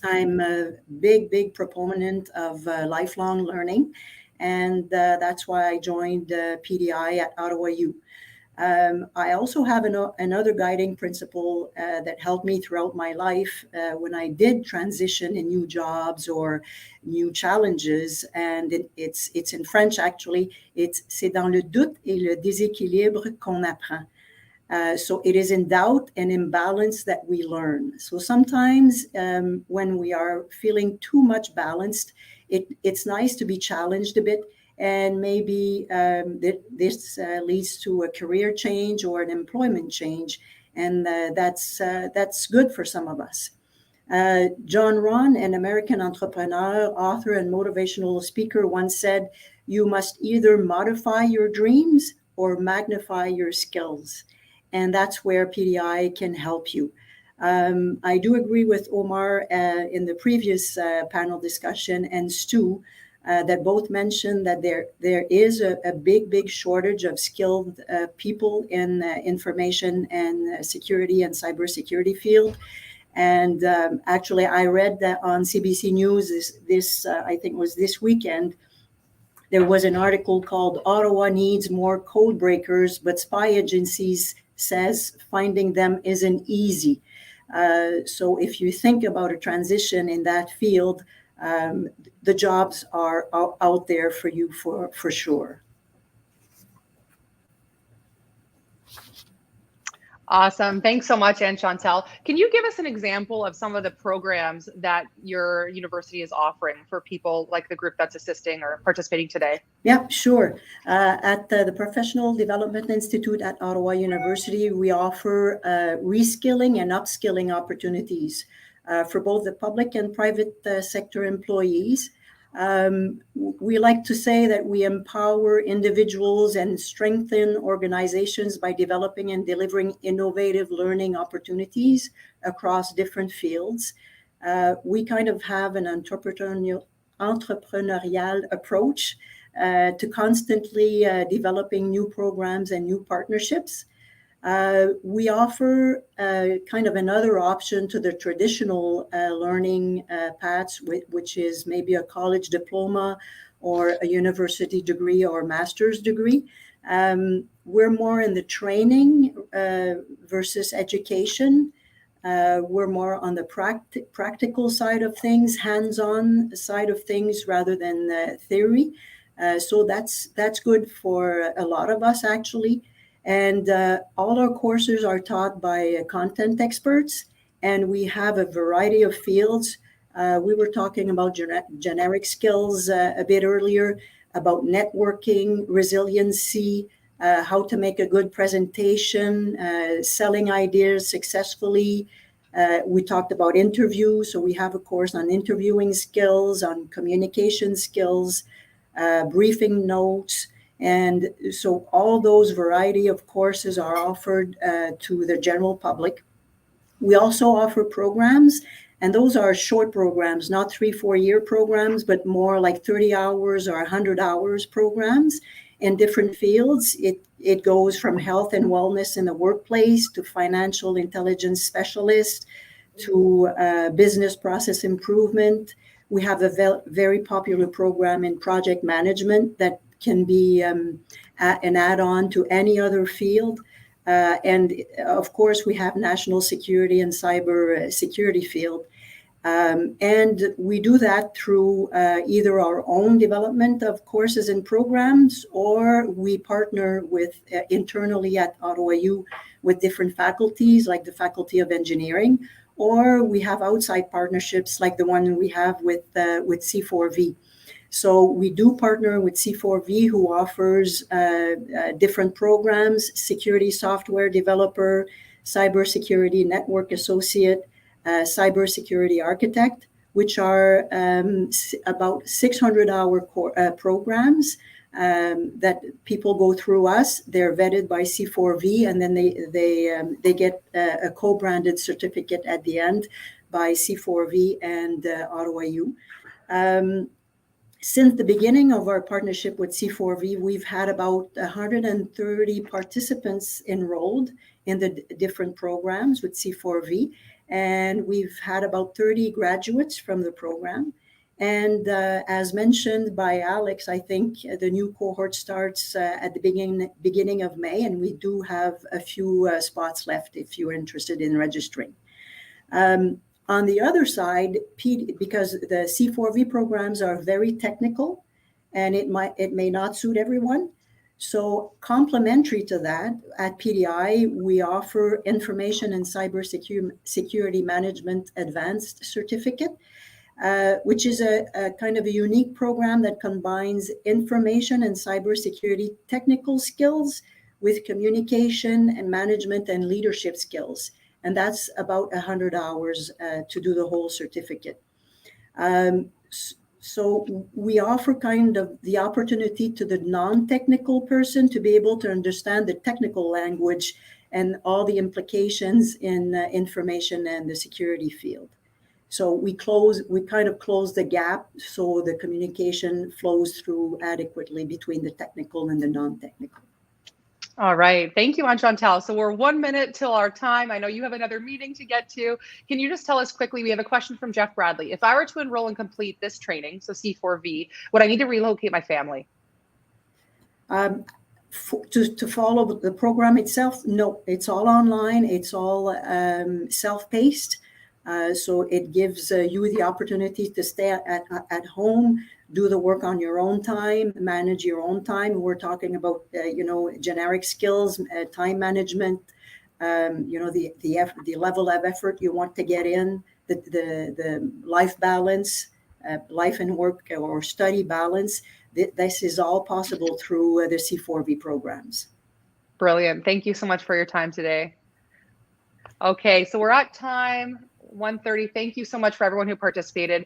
S2: I'm a big proponent of lifelong learning, and that's why I joined PDI at Ottawa U. I also have another guiding principle that helped me throughout my life when I did transition in new jobs or new challenges. And it's in French, actually. C'est dans le doute et le déséquilibre qu'on apprend. So it is in doubt and imbalance that we learn. So sometimes when we are feeling too much balanced, it's nice to be challenged a bit. And maybe this leads to a career change or an employment change, and that's good for some of us. John Ron, an American entrepreneur, author, and motivational speaker, once said, "You must either modify your dreams or magnify your skills," and that's where PDI can help you. I do agree with Omar in the previous panel discussion, and Stu, that both mentioned that there is a big shortage of skilled people in information and security and cybersecurity field. And actually, I read that on CBC News this I think was this weekend. There was an article called "Ottawa Needs More Code Breakers, but Spy Agencies Says Finding Them Isn't Easy." So if you think about a transition in that field, the jobs are out there for you for sure.
S19: Awesome. Thanks so much, Anne-Chantal. Can you give us an example of some of the programs that your university is offering for people like the group that's assisting or participating today?
S2: Yep, sure. At the Professional Development Institute at Ottawa University, we offer reskilling and upskilling opportunities for both the public and private sector employees. We like to say that we empower individuals and strengthen organizations by developing and delivering innovative learning opportunities across different fields. We kind of have an entrepreneurial approach to constantly developing new programs and new partnerships. We offer kind of another option to the traditional learning paths, which is maybe a college diploma or a university degree or master's degree. We're more in the training versus education. We're more on the practical side of things, hands-on side of things rather than theory. So that's good for a lot of us, actually. And all our courses are taught by content experts, and we have a variety of fields. We were talking about generic skills a bit earlier, about networking, resiliency, how to make a good presentation, selling ideas successfully. We talked about interviews, so we have a course on interviewing skills, on communication skills, briefing notes. And so all those variety of courses are offered to the general public. We also offer programs, and those are short programs, not 3-4 year programs, but more like 30 hours or 100 hours programs in different fields. It goes from health and wellness in the workplace to financial intelligence specialist to business process improvement. We have a very popular program in project management that can be an add-on to any other field. And of course, we have national security and cyber security field. And we do that through either our own development of courses and programs, or we partner with internally at Ottawa U with different faculties, like the Faculty of Engineering, or we have outside partnerships like the one we have with C4V. So we do partner with C4V, who offers different programs: security software developer, cybersecurity network associate, cybersecurity architect, which are about 600-hour programs that people go through us. They're vetted by C4V, and then they get a co-branded certificate at the end by C4V and Ottawa U. Since the beginning of our partnership with C4V, we've had about 130 participants enrolled in the different programs with C4V, and we've had about 30 graduates from the program. And as mentioned by Alex, I think the new cohort starts at the beginning of May, and we do have a few spots left if you're interested in registering. On the other side, because the C4V programs are very technical, and it may not suit everyone. So complementary to that, at PDI, we offer Information and Cybersecurity Management Advanced Certificate, which is a kind of a unique program that combines information and cybersecurity technical skills with communication and management and leadership skills. And that's about 100 hours to do the whole certificate. So we offer kind of the opportunity to the non-technical person to be able to understand the technical language and all the implications in information and the security field. So we kind of close the gap so the communication flows through adequately between the technical and the non-technical.
S19: All right. Thank you, Anne-Chantal. So we're 1 minute till our time. I know you have another meeting to get to. Can you just tell us quickly, we have a question from Jeff Bradley. If I were to enroll and complete this training, so C4V, would I need to relocate my family?
S2: To follow the program itself, no, it's all online. It's all self-paced. So it gives you the opportunity to stay at home, do the work on your own time, manage your own time. We're talking about, generic skills, time management, the level of effort you want to get in, the life balance, life and work or study balance. This is all possible through the C4V programs.
S19: Brilliant. Thank you so much for your time today. Okay, so we're at time. 1:30. Thank you so much for everyone who participated.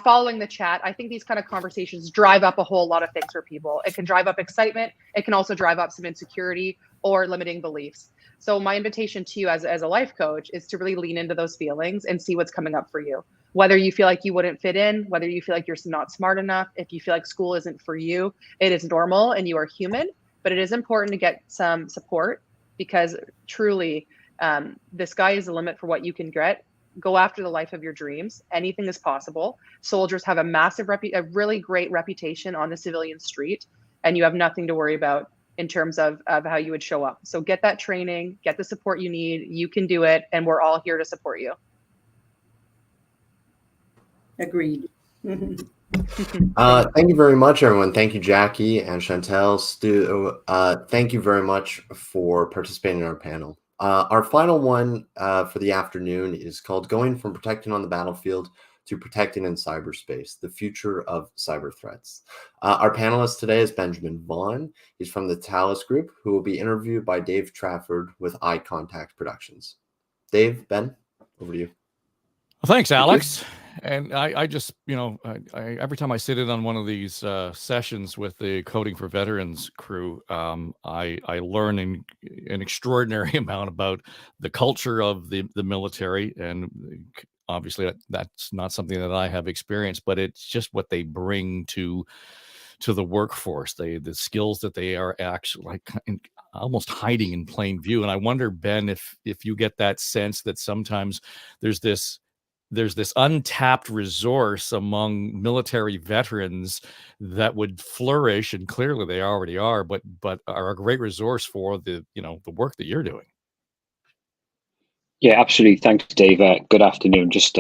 S19: Following the chat, I think these kind of conversations drive up a whole lot of things for people. It can drive up excitement. It can also drive up some insecurity or limiting beliefs. So my invitation to you as a life coach is to really lean into those feelings and see what's coming up for you. Whether you feel like you wouldn't fit in, whether you feel like you're not smart enough, if you feel like school isn't for you, it is normal and you are human, but it is important to get some support, because truly the sky is the limit for what you can get. Go after the life of your dreams. Anything is possible. Soldiers have a really great reputation on the civilian street, and you have nothing to worry about in terms of how you would show up. So get that training, get the support you need. You can do it, and we're all here to support you.
S2: Agreed.
S23: Thank you very much, everyone. Thank you, Jackie and Chantal. Stu, thank you very much for participating in our panel. Our final one for the afternoon is called Going from Protecting on the Battlefield to Protecting in Cyberspace, the Future of Cyber Threats. Our panelist today is Benjamin Vaughn. He's from the Thales Group, who will be interviewed by Dave Trafford with Eye Contact Productions. Dave, Ben, over to you.
S4: Well, thanks, Alex. And I just, every time I sit in on one of these sessions with the Coding for Veterans crew, I learn an extraordinary amount about the culture of the military. And obviously that's not something that I have experienced, but it's just what they bring to the workforce, the skills that they are actually almost hiding in plain view. And I wonder, Ben, if you get that sense that sometimes there's this untapped resource among military veterans that would flourish, and clearly they already are, but are a great resource for the work that you're doing.
S13: Yeah, absolutely. Thanks, Dave. Good afternoon. Just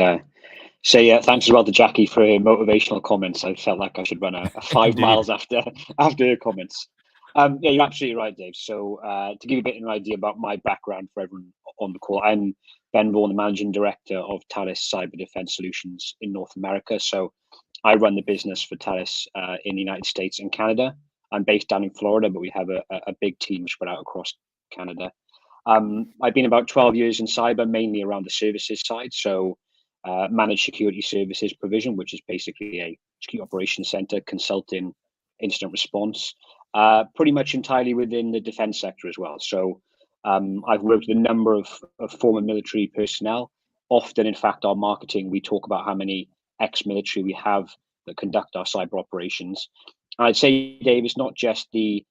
S1: say thanks as well to Jackie for her motivational comments. I felt like I should run a 5
S4: Indeed.
S1: miles after her comments. Yeah, you're absolutely right, Dave. So to give you a bit of an idea about my background for everyone on the call, I'm Ben Vaughan, the Managing Director of Thales Cyber Defense Solutions in North America. So I run the business for Thales in the United States and Canada. I'm based down in Florida, but we have a big team spread out across Canada. I've been about 12 years in cyber, mainly around the services side. So managed security services provision, which is basically a security operations center, consulting, incident response, pretty much entirely within the defense sector as well. So I've worked with a number of former military personnel. Often, in fact, our marketing, we talk about how many ex-military we have that conduct our cyber operations. I'd say, Dave, it's not just the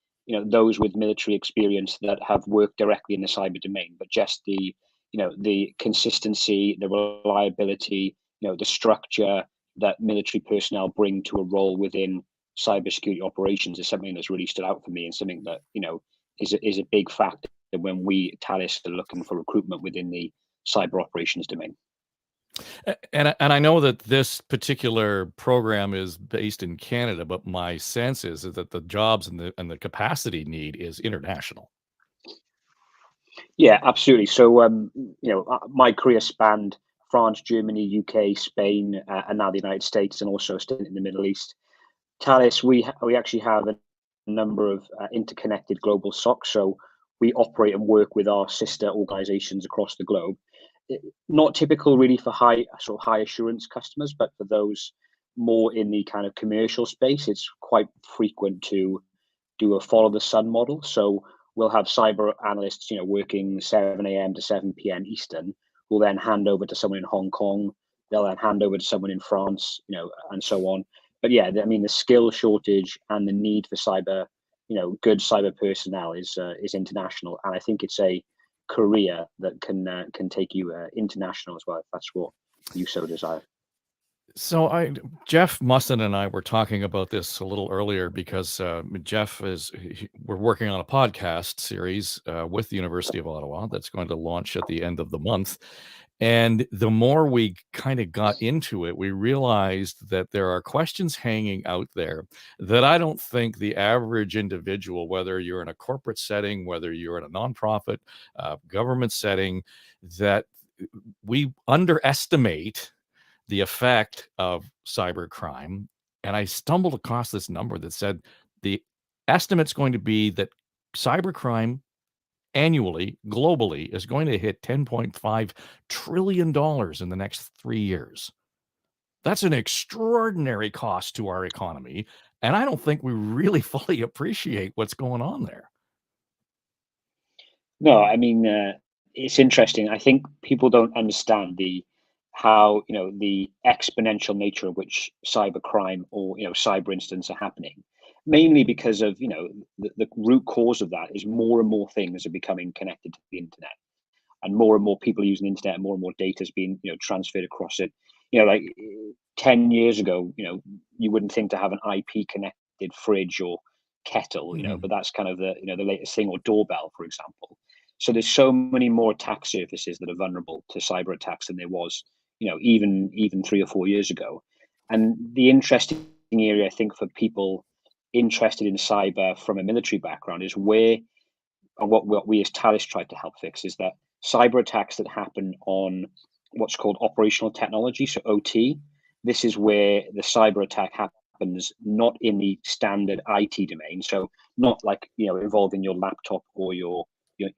S1: those with military experience that have worked directly in the cyber domain, but just the the consistency, the reliability, the structure that military personnel bring to a role within cybersecurity operations is something that's really stood out for me, and something that is a big factor when we at Thales are looking for recruitment within the cyber operations domain.
S4: And I know that this particular program is based in Canada, but my sense is that the jobs and the capacity need is international.
S1: Yeah, absolutely. So my career spanned France, Germany, UK, Spain, and now the United States, and also a stint in the Middle East. Thales, we actually have a number of interconnected global SOCs, so we operate and work with our sister organizations across the globe. Not typical really for high assurance customers, but for those more in the kind of commercial space, it's quite frequent to do a follow the sun model. So we'll have cyber analysts, working 7 a.m. to 7 p.m. Eastern, who'll then hand over to someone in Hong Kong. They'll then hand over to someone in France, and so on. But yeah, I mean, the skill shortage and the need for cyber, good cyber personnel is international, and I think it's a career that can take you international as well, if that's what you so desire.
S4: So Jeff Musson and I were talking about this a little earlier because Jeff we're working on a podcast series with the University of Ottawa that's going to launch at the end of the month. And the more we kind of got into it, we realized that there are questions hanging out there that I don't think the average individual, whether you're in a corporate setting, whether you're in a nonprofit, government setting, that we underestimate the effect of cybercrime. And I stumbled across this number that said the estimate's going to be that cybercrime annually, globally, is going to hit $10.5 trillion in the next 3 years. That's an extraordinary cost to our economy, and I don't think we really fully appreciate what's going on there.
S1: No, I mean, it's interesting. I think people don't understand how the exponential nature of which cybercrime or cyber incidents are happening. Mainly because of the root cause of that is more and more things are becoming connected to the internet, and more people are using the internet, and more data is being transferred across it. Like 10 years ago, you wouldn't think to have an IP connected fridge or kettle, but that's kind of the the latest thing, or doorbell, for example. So there's so many more attack surfaces that are vulnerable to cyber attacks than there was even 3 or 4 years ago. And the interesting area, I think, for people interested in cyber from a military background is what we as Thales tried to help fix is that cyber attacks that happen on what's called operational technology, so OT. This is where the cyber attack happens not in the standard IT domain, so not like involving your laptop or your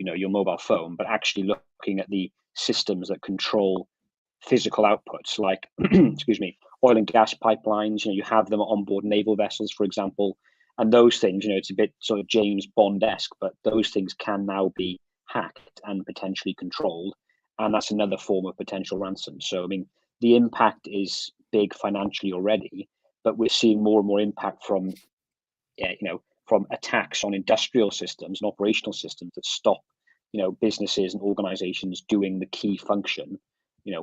S1: mobile phone, but actually looking at the systems that control physical outputs, like excuse me, oil and gas pipelines. You have them on board naval vessels, for example, and those things. It's a bit sort of James Bond-esque, but those things can now be hacked and potentially controlled, and that's another form of potential ransom. So I mean, the impact is big financially already, but we're seeing more and more impact from from attacks on industrial systems and operational systems that stop businesses and organizations doing the key function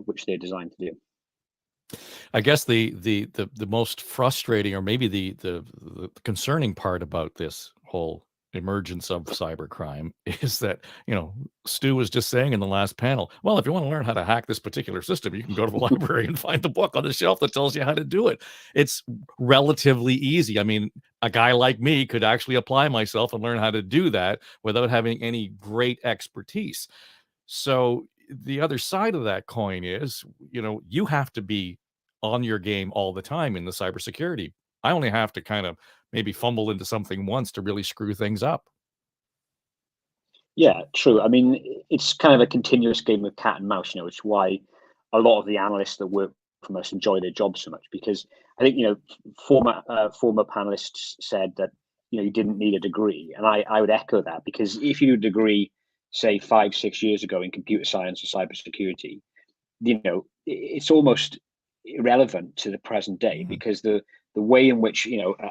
S1: which they're designed to do.
S4: I guess the most frustrating, or maybe the concerning part about this whole emergence of cybercrime is that, Stu was just saying in the last panel, well, if you want to learn how to hack this particular system, you can go to the library and find the book on the shelf that tells you how to do it. It's relatively easy. I mean, a guy like me could actually apply myself and learn how to do that without having any great expertise. So the other side of that coin is, you have to be on your game all the time in the cybersecurity. I only have to kind of maybe fumble into something once to really screw things up.
S1: Yeah, true. I mean, it's kind of a continuous game of cat and mouse, which is why a lot of the analysts that work from us enjoy their jobs so much, because I think, former panelists said that, you didn't need a degree. And I would echo that, because if you do a degree, say 5-6 years ago in computer science or cybersecurity, it's almost irrelevant to the present day, because the way in which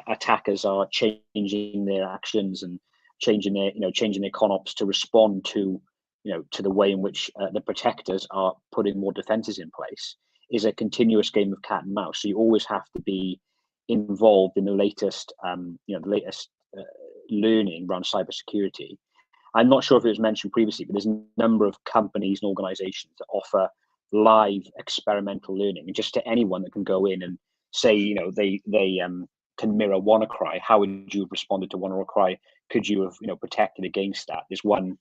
S1: attackers are changing their actions and changing their ConOps to respond to to the way in which the protectors are putting more defenses in place is a continuous game of cat and mouse. So you always have to be involved in the latest learning around cybersecurity. I'm not sure if it was mentioned previously, but there's a number of companies and organizations that offer live experimental learning, and just to anyone that can go in and say, they can mirror WannaCry. How would you have responded to WannaCry? Could you have protected against that? There's one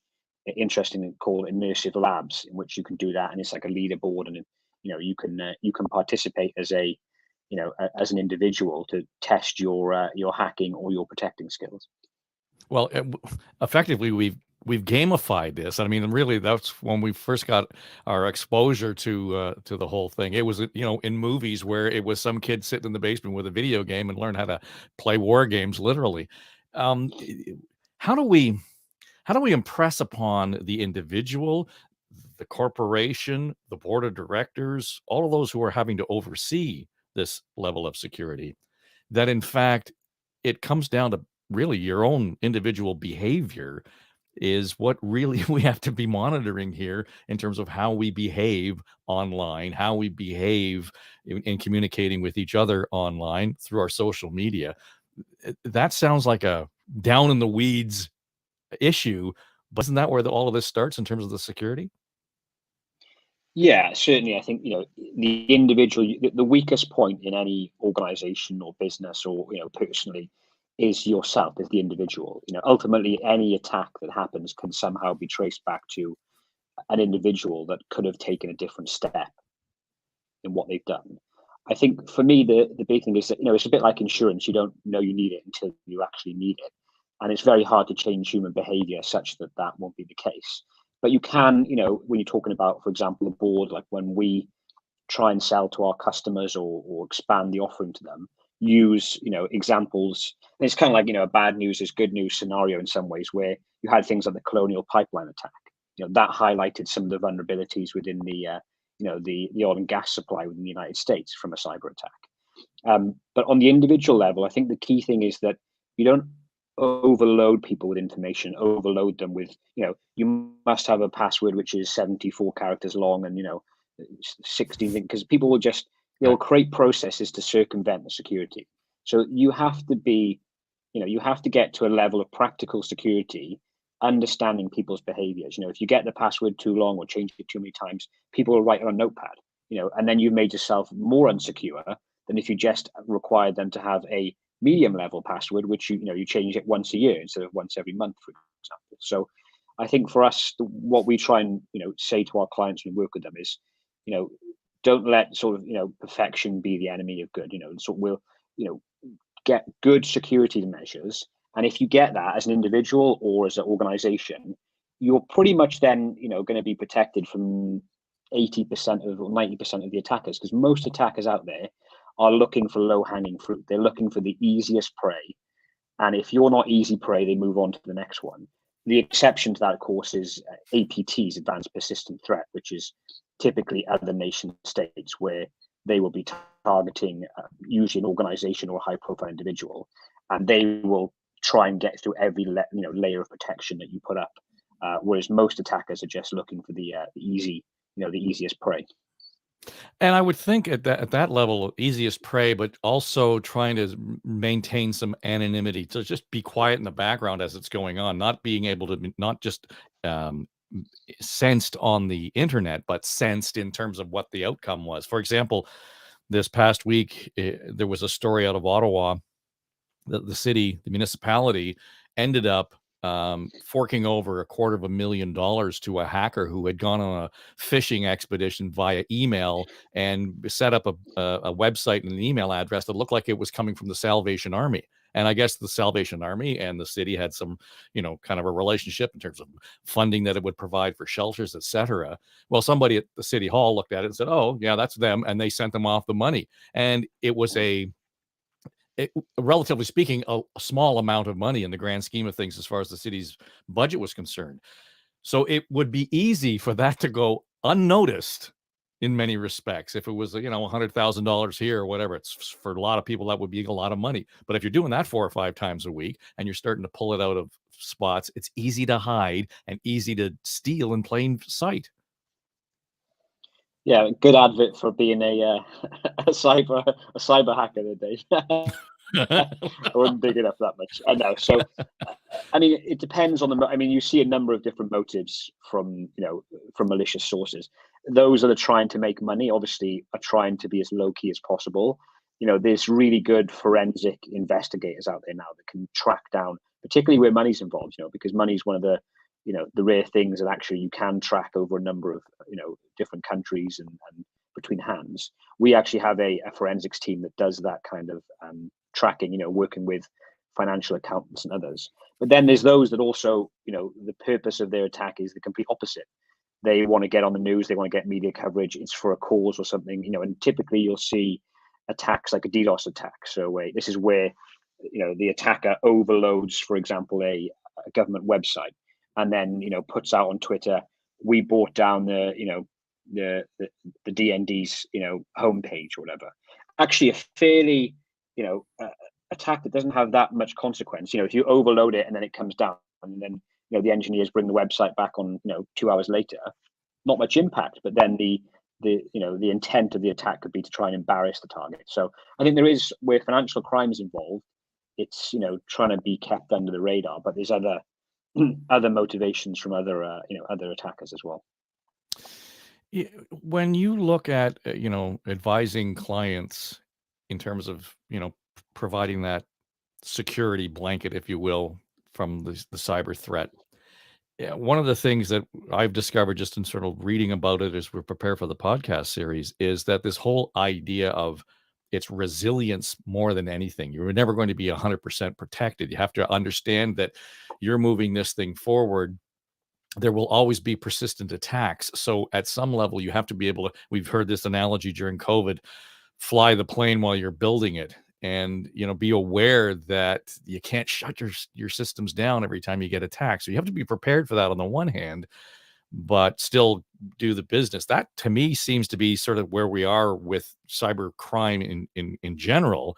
S1: interesting called Immersive Labs, in which you can do that, and it's like a leaderboard, and you can participate as as an individual to test your hacking or your protecting skills.
S4: Well, effectively, we've gamified this. I mean, really, that's when we first got our exposure to the whole thing. It was, in movies where it was some kid sitting in the basement with a video game and learn how to play war games, literally. How do we impress upon the individual, the corporation, the board of directors, all of those who are having to oversee this level of security, that in fact it comes down to really your own individual behavior is what really we have to be monitoring here in terms of how we behave online, how we behave in communicating with each other online through our social media. That sounds like a down in the weeds issue, but isn't that where all of this starts in terms of the security?
S1: Yeah, certainly. I think the individual, the weakest point in any organization or business or personally is yourself, as the individual. Ultimately, any attack that happens can somehow be traced back to an individual that could have taken a different step in what they've done. I think for me, the big thing is that it's a bit like insurance. You don't know you need it until you actually need it, and it's very hard to change human behavior such that that won't be the case. But you can, when you're talking about, for example, a board, like when we try and sell to our customers or expand the offering to them, use examples. And it's kind of like a bad news is good news scenario in some ways, where you had things like the Colonial Pipeline attack. That highlighted some of the vulnerabilities within the oil and gas supply within the United States from a cyber attack. But on the individual level, I think the key thing is that you don't overload people with information, overload them with, you must have a password which is 74 characters long and 16 things, because people will just, they'll create processes to circumvent the security. So you have to be, you have to get to a level of practical security, understanding people's behaviors. If you get the password too long or change it too many times, people will write it on a notepad, and then you've made yourself more unsecure than if you just required them to have a medium level password, which you change it once a year instead of once every month, for example. So I think for us, what we try and say to our clients when we work with them is, don't let sort of perfection be the enemy of good. So we'll get good security measures, and if you get that as an individual or as an organization, you're pretty much then going to be protected from 80% of or 90% of the attackers, because most attackers out there are looking for low-hanging fruit. They're looking for the easiest prey, and if you're not easy prey, they move on to the next one. The exception to that, of course, is APTs, Advanced Persistent Threat, which is typically other nation states, where they will be targeting usually an organization or a high-profile individual, and they will try and get through every layer of protection that you put up. Whereas most attackers are just looking for the easy, the easiest prey.
S4: And I would think at that level, easiest prey, but also trying to maintain some anonymity, to just be quiet in the background as it's going on, not being able to not just sensed on the internet, but sensed in terms of what the outcome was. For example, this past week, there was a story out of Ottawa that the city, the municipality, ended up forking over $250,000 to a hacker who had gone on a fishing expedition via email and set up a website and an email address that looked like it was coming from the Salvation Army. And I guess the Salvation Army and the city had some, kind of a relationship in terms of funding that it would provide for shelters, etc. Well, somebody at the city hall looked at it and said, "Oh, yeah, that's them," and they sent them off the money. And it was relatively speaking, a small amount of money in the grand scheme of things as far as the city's budget was concerned. So it would be easy for that to go unnoticed in many respects. If it was, $100,000 here or whatever, it's for a lot of people, that would be a lot of money. But if you're doing that 4 or 5 times a week and you're starting to pull it out of spots, it's easy to hide and easy to steal in plain sight.
S1: Yeah, good advert for being a cyber hacker today. I wouldn't dig it up that much. I know. So, I mean, it depends on you see a number of different motives from malicious sources. Those that are trying to make money, obviously, are trying to be as low key as possible. There's really good forensic investigators out there now that can track down, particularly where money's involved. Because money is one of the rare things that actually you can track over a number of different countries and between hands. We actually have a forensics team that does that kind of tracking, working with financial accountants and others. But then there's those that also, the purpose of their attack is the complete opposite. They want to get on the news, they want to get media coverage, it's for a cause or something, and typically you'll see attacks like a DDoS attack. So this is where, the attacker overloads, for example, a government website, and then, puts out on Twitter, "We brought down the DND's, homepage," or whatever. Actually, a fairly, attack that doesn't have that much consequence. If you overload it and then it comes down, and then the engineers bring the website back on 2 hours later, not much impact. But then the intent of the attack could be to try and embarrass the target. So I think there is, where financial crime is involved, it's trying to be kept under the radar. But there's other motivations from other attackers as well.
S4: When you look at advising clients in terms of providing that security blanket, if you will, from the cyber threat, one of the things that I've discovered just in sort of reading about it as we prepare for the podcast series is that this whole idea of its resilience, more than anything, you're never going to be 100% protected. You have to understand that you're moving this thing forward. There will always be persistent attacks. So at some level, you have to be able to, we've heard this analogy during COVID, fly the plane while you're building it, and be aware that you can't shut your systems down every time you get attacked. So you have to be prepared for that on the one hand, but still do the business. That to me seems to be sort of where we are with cyber crime in general.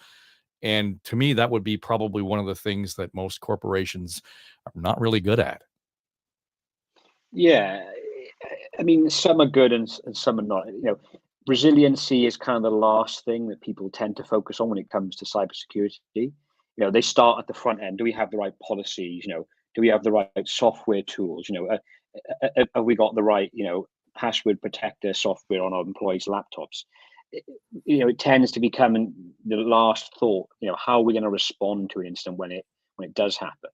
S4: And to me, that would be probably one of the things that most corporations are not really good at.
S1: Yeah, some are good and some are not. Resiliency is kind of the last thing that people tend to focus on when it comes to cybersecurity. They start at the front end. Do we have the right policies? Do we have the right software tools? Have we got the right, password protector software on our employees' laptops? It tends to become the last thought. How are we going to respond to an incident when it does happen?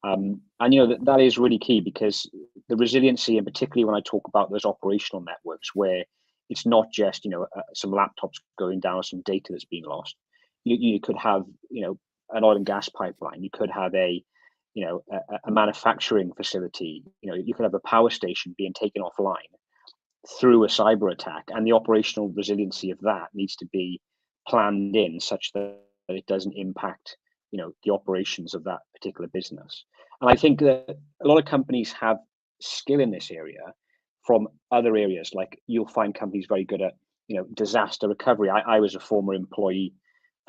S1: And that is really key, because the resiliency, and particularly when I talk about those operational networks where it's not just some laptops going down or some data that's being lost. You could have an oil and gas pipeline. You could have a manufacturing facility. You could have a power station being taken offline through a cyber attack, and the operational resiliency of that needs to be planned in such that it doesn't impact the operations of that particular business. And I think that a lot of companies have skill in this area from other areas. Like, you'll find companies very good at disaster recovery. I was a former employee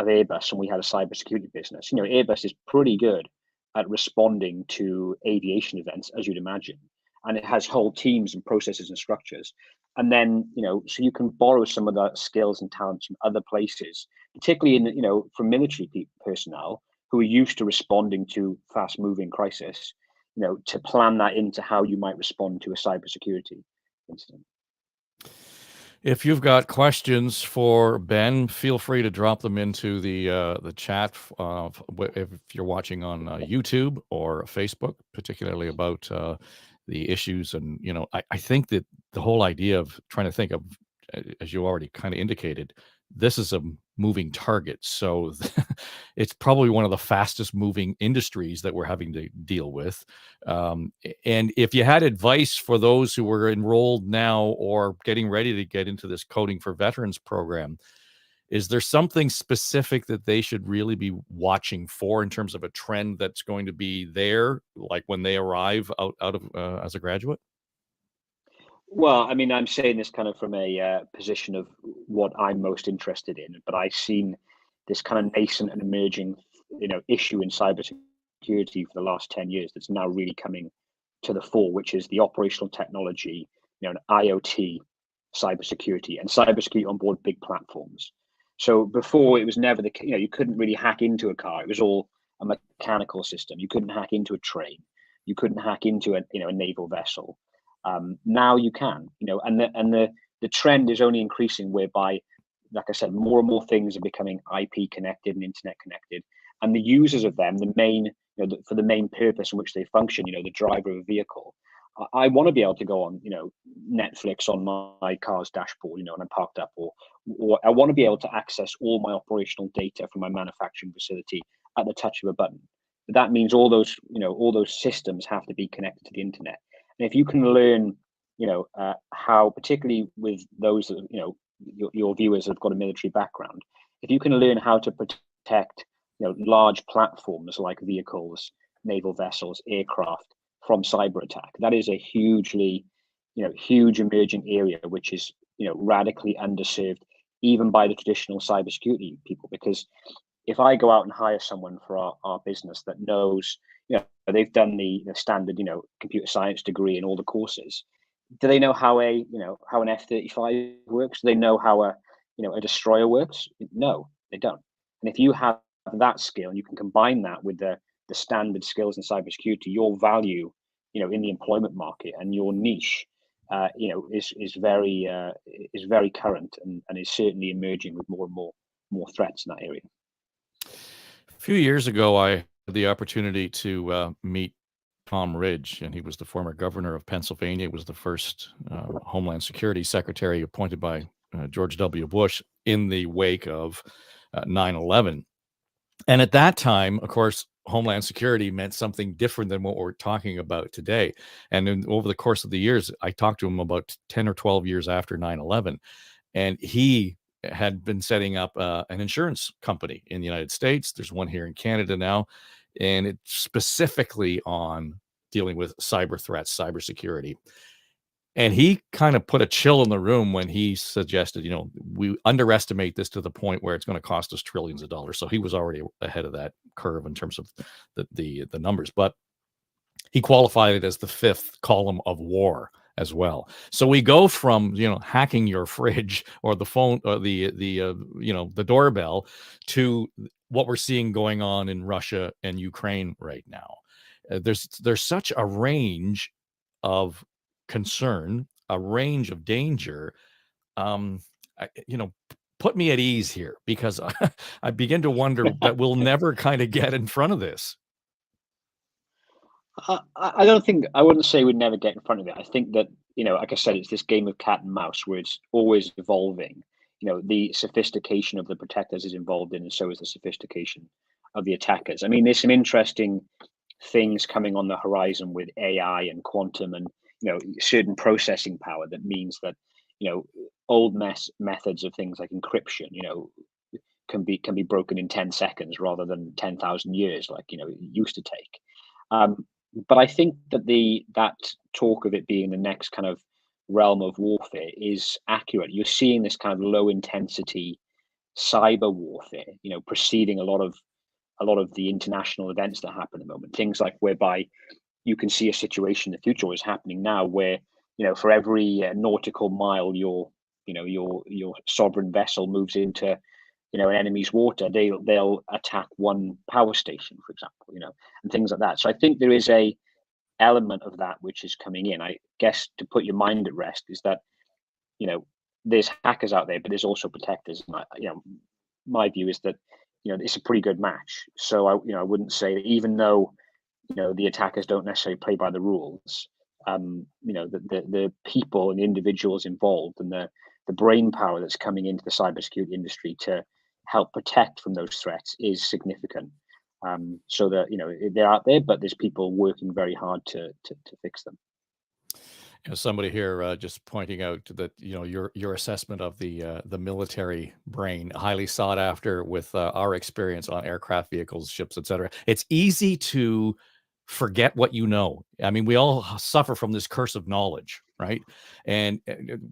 S1: of Airbus, and we had a cybersecurity business. Airbus is pretty good at responding to aviation events, as you'd imagine, and it has whole teams and processes and structures. And then, so you can borrow some of the skills and talents from other places, particularly from military personnel who are used to responding to fast-moving crisis, to plan that into how you might respond to a cybersecurity incident.
S4: If you've got questions for Ben, feel free to drop them into the chat if you're watching on YouTube or Facebook, particularly about the issues. And, I think that the whole idea of trying to think of, as you already kind of indicated, this is a moving target. So it's probably one of the fastest moving industries that we're having to deal with. And if you had advice for those who were enrolled now or getting ready to get into this Coding for Veterans program, is there something specific that they should really be watching for in terms of a trend that's going to be there, like when they arrive out of as a graduate?
S1: Well, I mean, I'm saying this kind of from a position of what I'm most interested in, but I've seen this kind of nascent and emerging, issue in cybersecurity for the last 10 years that's now really coming to the fore, which is the operational technology, and IoT, cybersecurity, and cybersecurity on board big platforms. So before, it was never you couldn't really hack into a car. It was all a mechanical system. You couldn't hack into a train. You couldn't hack into a naval vessel. Now you can, and the trend is only increasing, whereby, like I said, more and more things are becoming IP connected and internet connected, and the users of them, the main, for the main purpose in which they function, the driver of a vehicle. I want to be able to go on, Netflix on my car's dashboard, when I'm parked up, or I want to be able to access all my operational data from my manufacturing facility at the touch of a button. But that means all those systems have to be connected to the internet. And if you can learn, how, particularly with those that, your viewers have got a military background, if you can learn how to protect, large platforms like vehicles, naval vessels, aircraft from cyber attack, that is a hugely, huge emerging area, which is, radically underserved even by the traditional cybersecurity people. Because if I go out and hire someone for our business that knows, they've done the standard, computer science degree and all the courses, do they know how how an F-35 works? Do they know how a destroyer works? No, they don't. And if you have that skill and you can combine that with the standard skills in cybersecurity, your value, in the employment market and your niche, is very current and is certainly emerging with more and more threats in that area.
S4: A few years ago, I had the opportunity to meet Tom Ridge, and he was the former governor of Pennsylvania. He was the first Homeland Security Secretary appointed by George W. Bush in the wake of 9/11. And at that time, of course, Homeland Security meant something different than what we're talking about today. And over the course of the years, I talked to him about 10 or 12 years after 9/11, and he had been setting up an insurance company in the United States. There's one here in Canada now, and it's specifically on dealing with cyber threats, cybersecurity. And he kind of put a chill in the room when he suggested, we underestimate this to the point where it's going to cost us trillions of dollars. So he was already ahead of that curve in terms of the numbers, but he qualified it as the fifth column of war as well. So we go from, hacking your fridge or the phone or the doorbell to what we're seeing going on in Russia and Ukraine right now. There's such a range of concern, a range of danger. Put me at ease here, because I begin to wonder that we'll never kind of get in front of this.
S1: I wouldn't say we'd never get in front of it. I think that, like I said, it's this game of cat and mouse where it's always evolving. The sophistication of the protectors is involved in, and so is the sophistication of the attackers. I mean, there's some interesting things coming on the horizon with AI and quantum and, certain processing power that means that, old methods of things like encryption, can be broken in 10 seconds rather than 10,000 years, like, it used to take. But I think that that talk of it being the next kind of realm of warfare is accurate. You're seeing this kind of low intensity cyber warfare, preceding a lot of the international events that happen at the moment. Things like whereby you can see a situation in the future, or is happening now, where for every nautical mile your sovereign vessel moves into an enemy's water, they'll attack one power station, for example, and things like that. So I think there is a element of that which is coming in. I guess to put your mind at rest is that there's hackers out there, but there's also protectors. And my view is that it's a pretty good match. So I wouldn't say that even though the attackers don't necessarily play by the rules, the people and the individuals involved and the brain power that's coming into the cybersecurity industry to help protect from those threats is significant. So that they're out there, but there's people working very hard to fix them.
S4: Somebody here just pointing out that your assessment of the military brain, highly sought after with our experience on aircraft, vehicles, ships, etc. It's easy to forget what you know. I mean, we all suffer from this curse of knowledge, right? And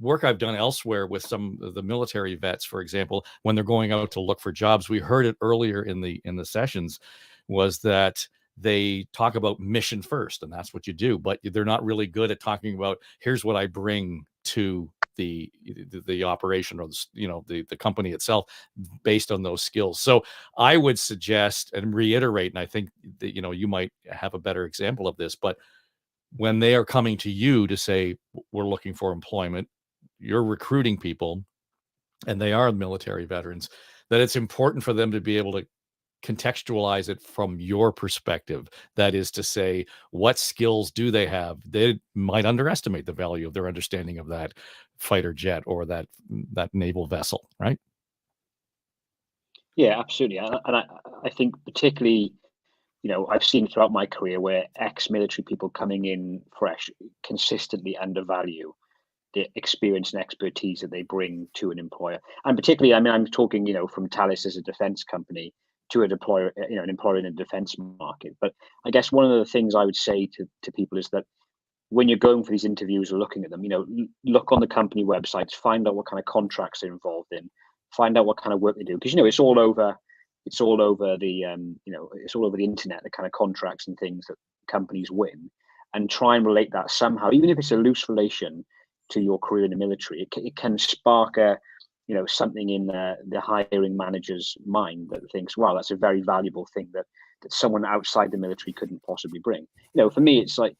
S4: work I've done elsewhere with some of the military vets, for example, when they're going out to look for jobs, we heard it earlier in the sessions, was that they talk about mission first, and that's what you do, but they're not really good at talking about, here's what I bring to the operation or the company itself based on those skills. So I would suggest and reiterate, and I think that you might have a better example of this, but when they are coming to you to say, we're looking for employment, you're recruiting people, and they are military veterans, that it's important for them to be able to contextualize it from your perspective. That is to say, what skills do they have? They might underestimate the value of their understanding of that fighter jet or that naval vessel, right?
S1: Yeah, absolutely. And I think particularly, I've seen throughout my career where ex-military people coming in fresh consistently undervalue the experience and expertise that they bring to an employer. And particularly, I'm talking, from Thales as a defense company to an employer in the defense market. But I guess one of the things I would say to people is that when you're going for these interviews or looking at them, look on the company websites, find out what kind of contracts they're involved in, find out what kind of work they do, because it's all over the internet, the kind of contracts and things that companies win, and try and relate that somehow, even if it's a loose relation to your career in the military. It can spark something in the hiring manager's mind that thinks, wow, that's a very valuable thing that someone outside the military couldn't possibly bring. For me, it's like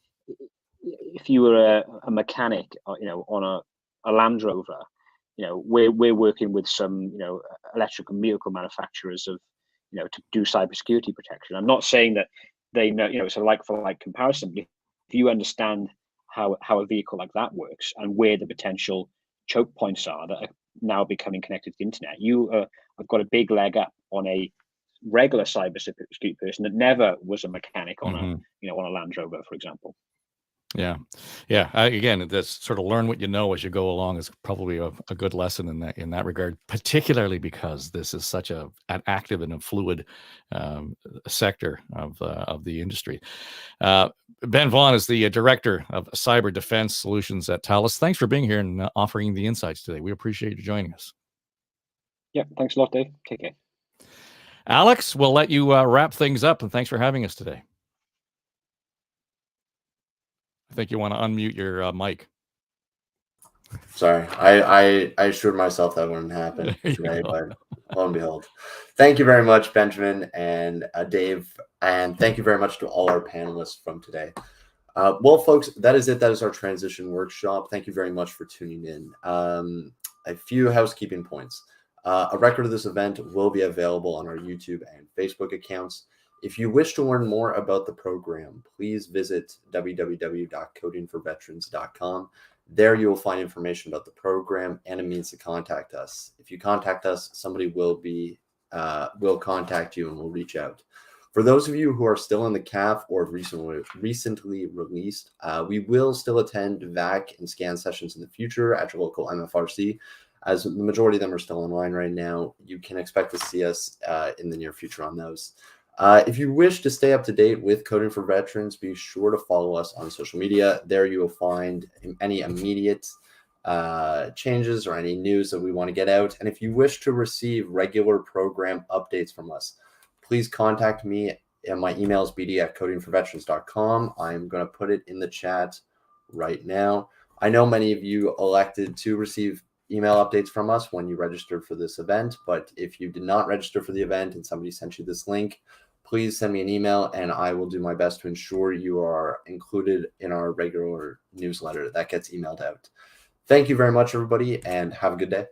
S1: if you were a mechanic, on a Land Rover, we're working with some, electrical vehicle manufacturers of, to do cybersecurity protection. I'm not saying that they know, it's a like for like comparison, but if you understand how a vehicle like that works and where the potential choke points are that are now becoming connected to the internet, you have got a big leg up on a regular cybersecurity person that never was a mechanic on on a Land Rover, for example.
S4: Yeah. Again, that's sort of learn what you know as you go along is probably a good lesson in that regard, particularly because this is such an active and a fluid sector of the industry. Ben Vaughn is the director of cyber defense solutions at Thales. Thanks for being here and offering the insights today. We appreciate you joining us.
S1: Yeah, thanks a lot, Dave. Take care.
S4: Alex, we'll let you wrap things up, and thanks for having us today. I think you want to unmute your mic.
S23: Sorry, I assured myself that wouldn't happen today, but lo and behold. Thank you very much, Benjamin and Dave, and thank you very much to all our panelists from today. Well, folks, that is it. That is our transition workshop. Thank you very much for tuning in. A few housekeeping points. A record of this event will be available on our YouTube and Facebook accounts. If you wish to learn more about the program, please visit www.codingforveterans.com. There you will find information about the program and a means to contact us. If you contact us, somebody will contact you and will reach out. For those of you who are still in the CAF or recently released, we will still attend VAC and scan sessions in the future at your local MFRC. As the majority of them are still online right now, you can expect to see us in the near future on those. If you wish to stay up to date with Coding for Veterans, be sure to follow us on social media. There you will find any immediate changes or any news that we want to get out. And if you wish to receive regular program updates from us, please contact me. And my email is bd@codingforveterans.com. I'm going to put it in the chat right now. I know many of you elected to receive email updates from us when you registered for this event, but if you did not register for the event and somebody sent you this link, please send me an email and I will do my best to ensure you are included in our regular newsletter that gets emailed out. Thank you very much, everybody, and have a good day.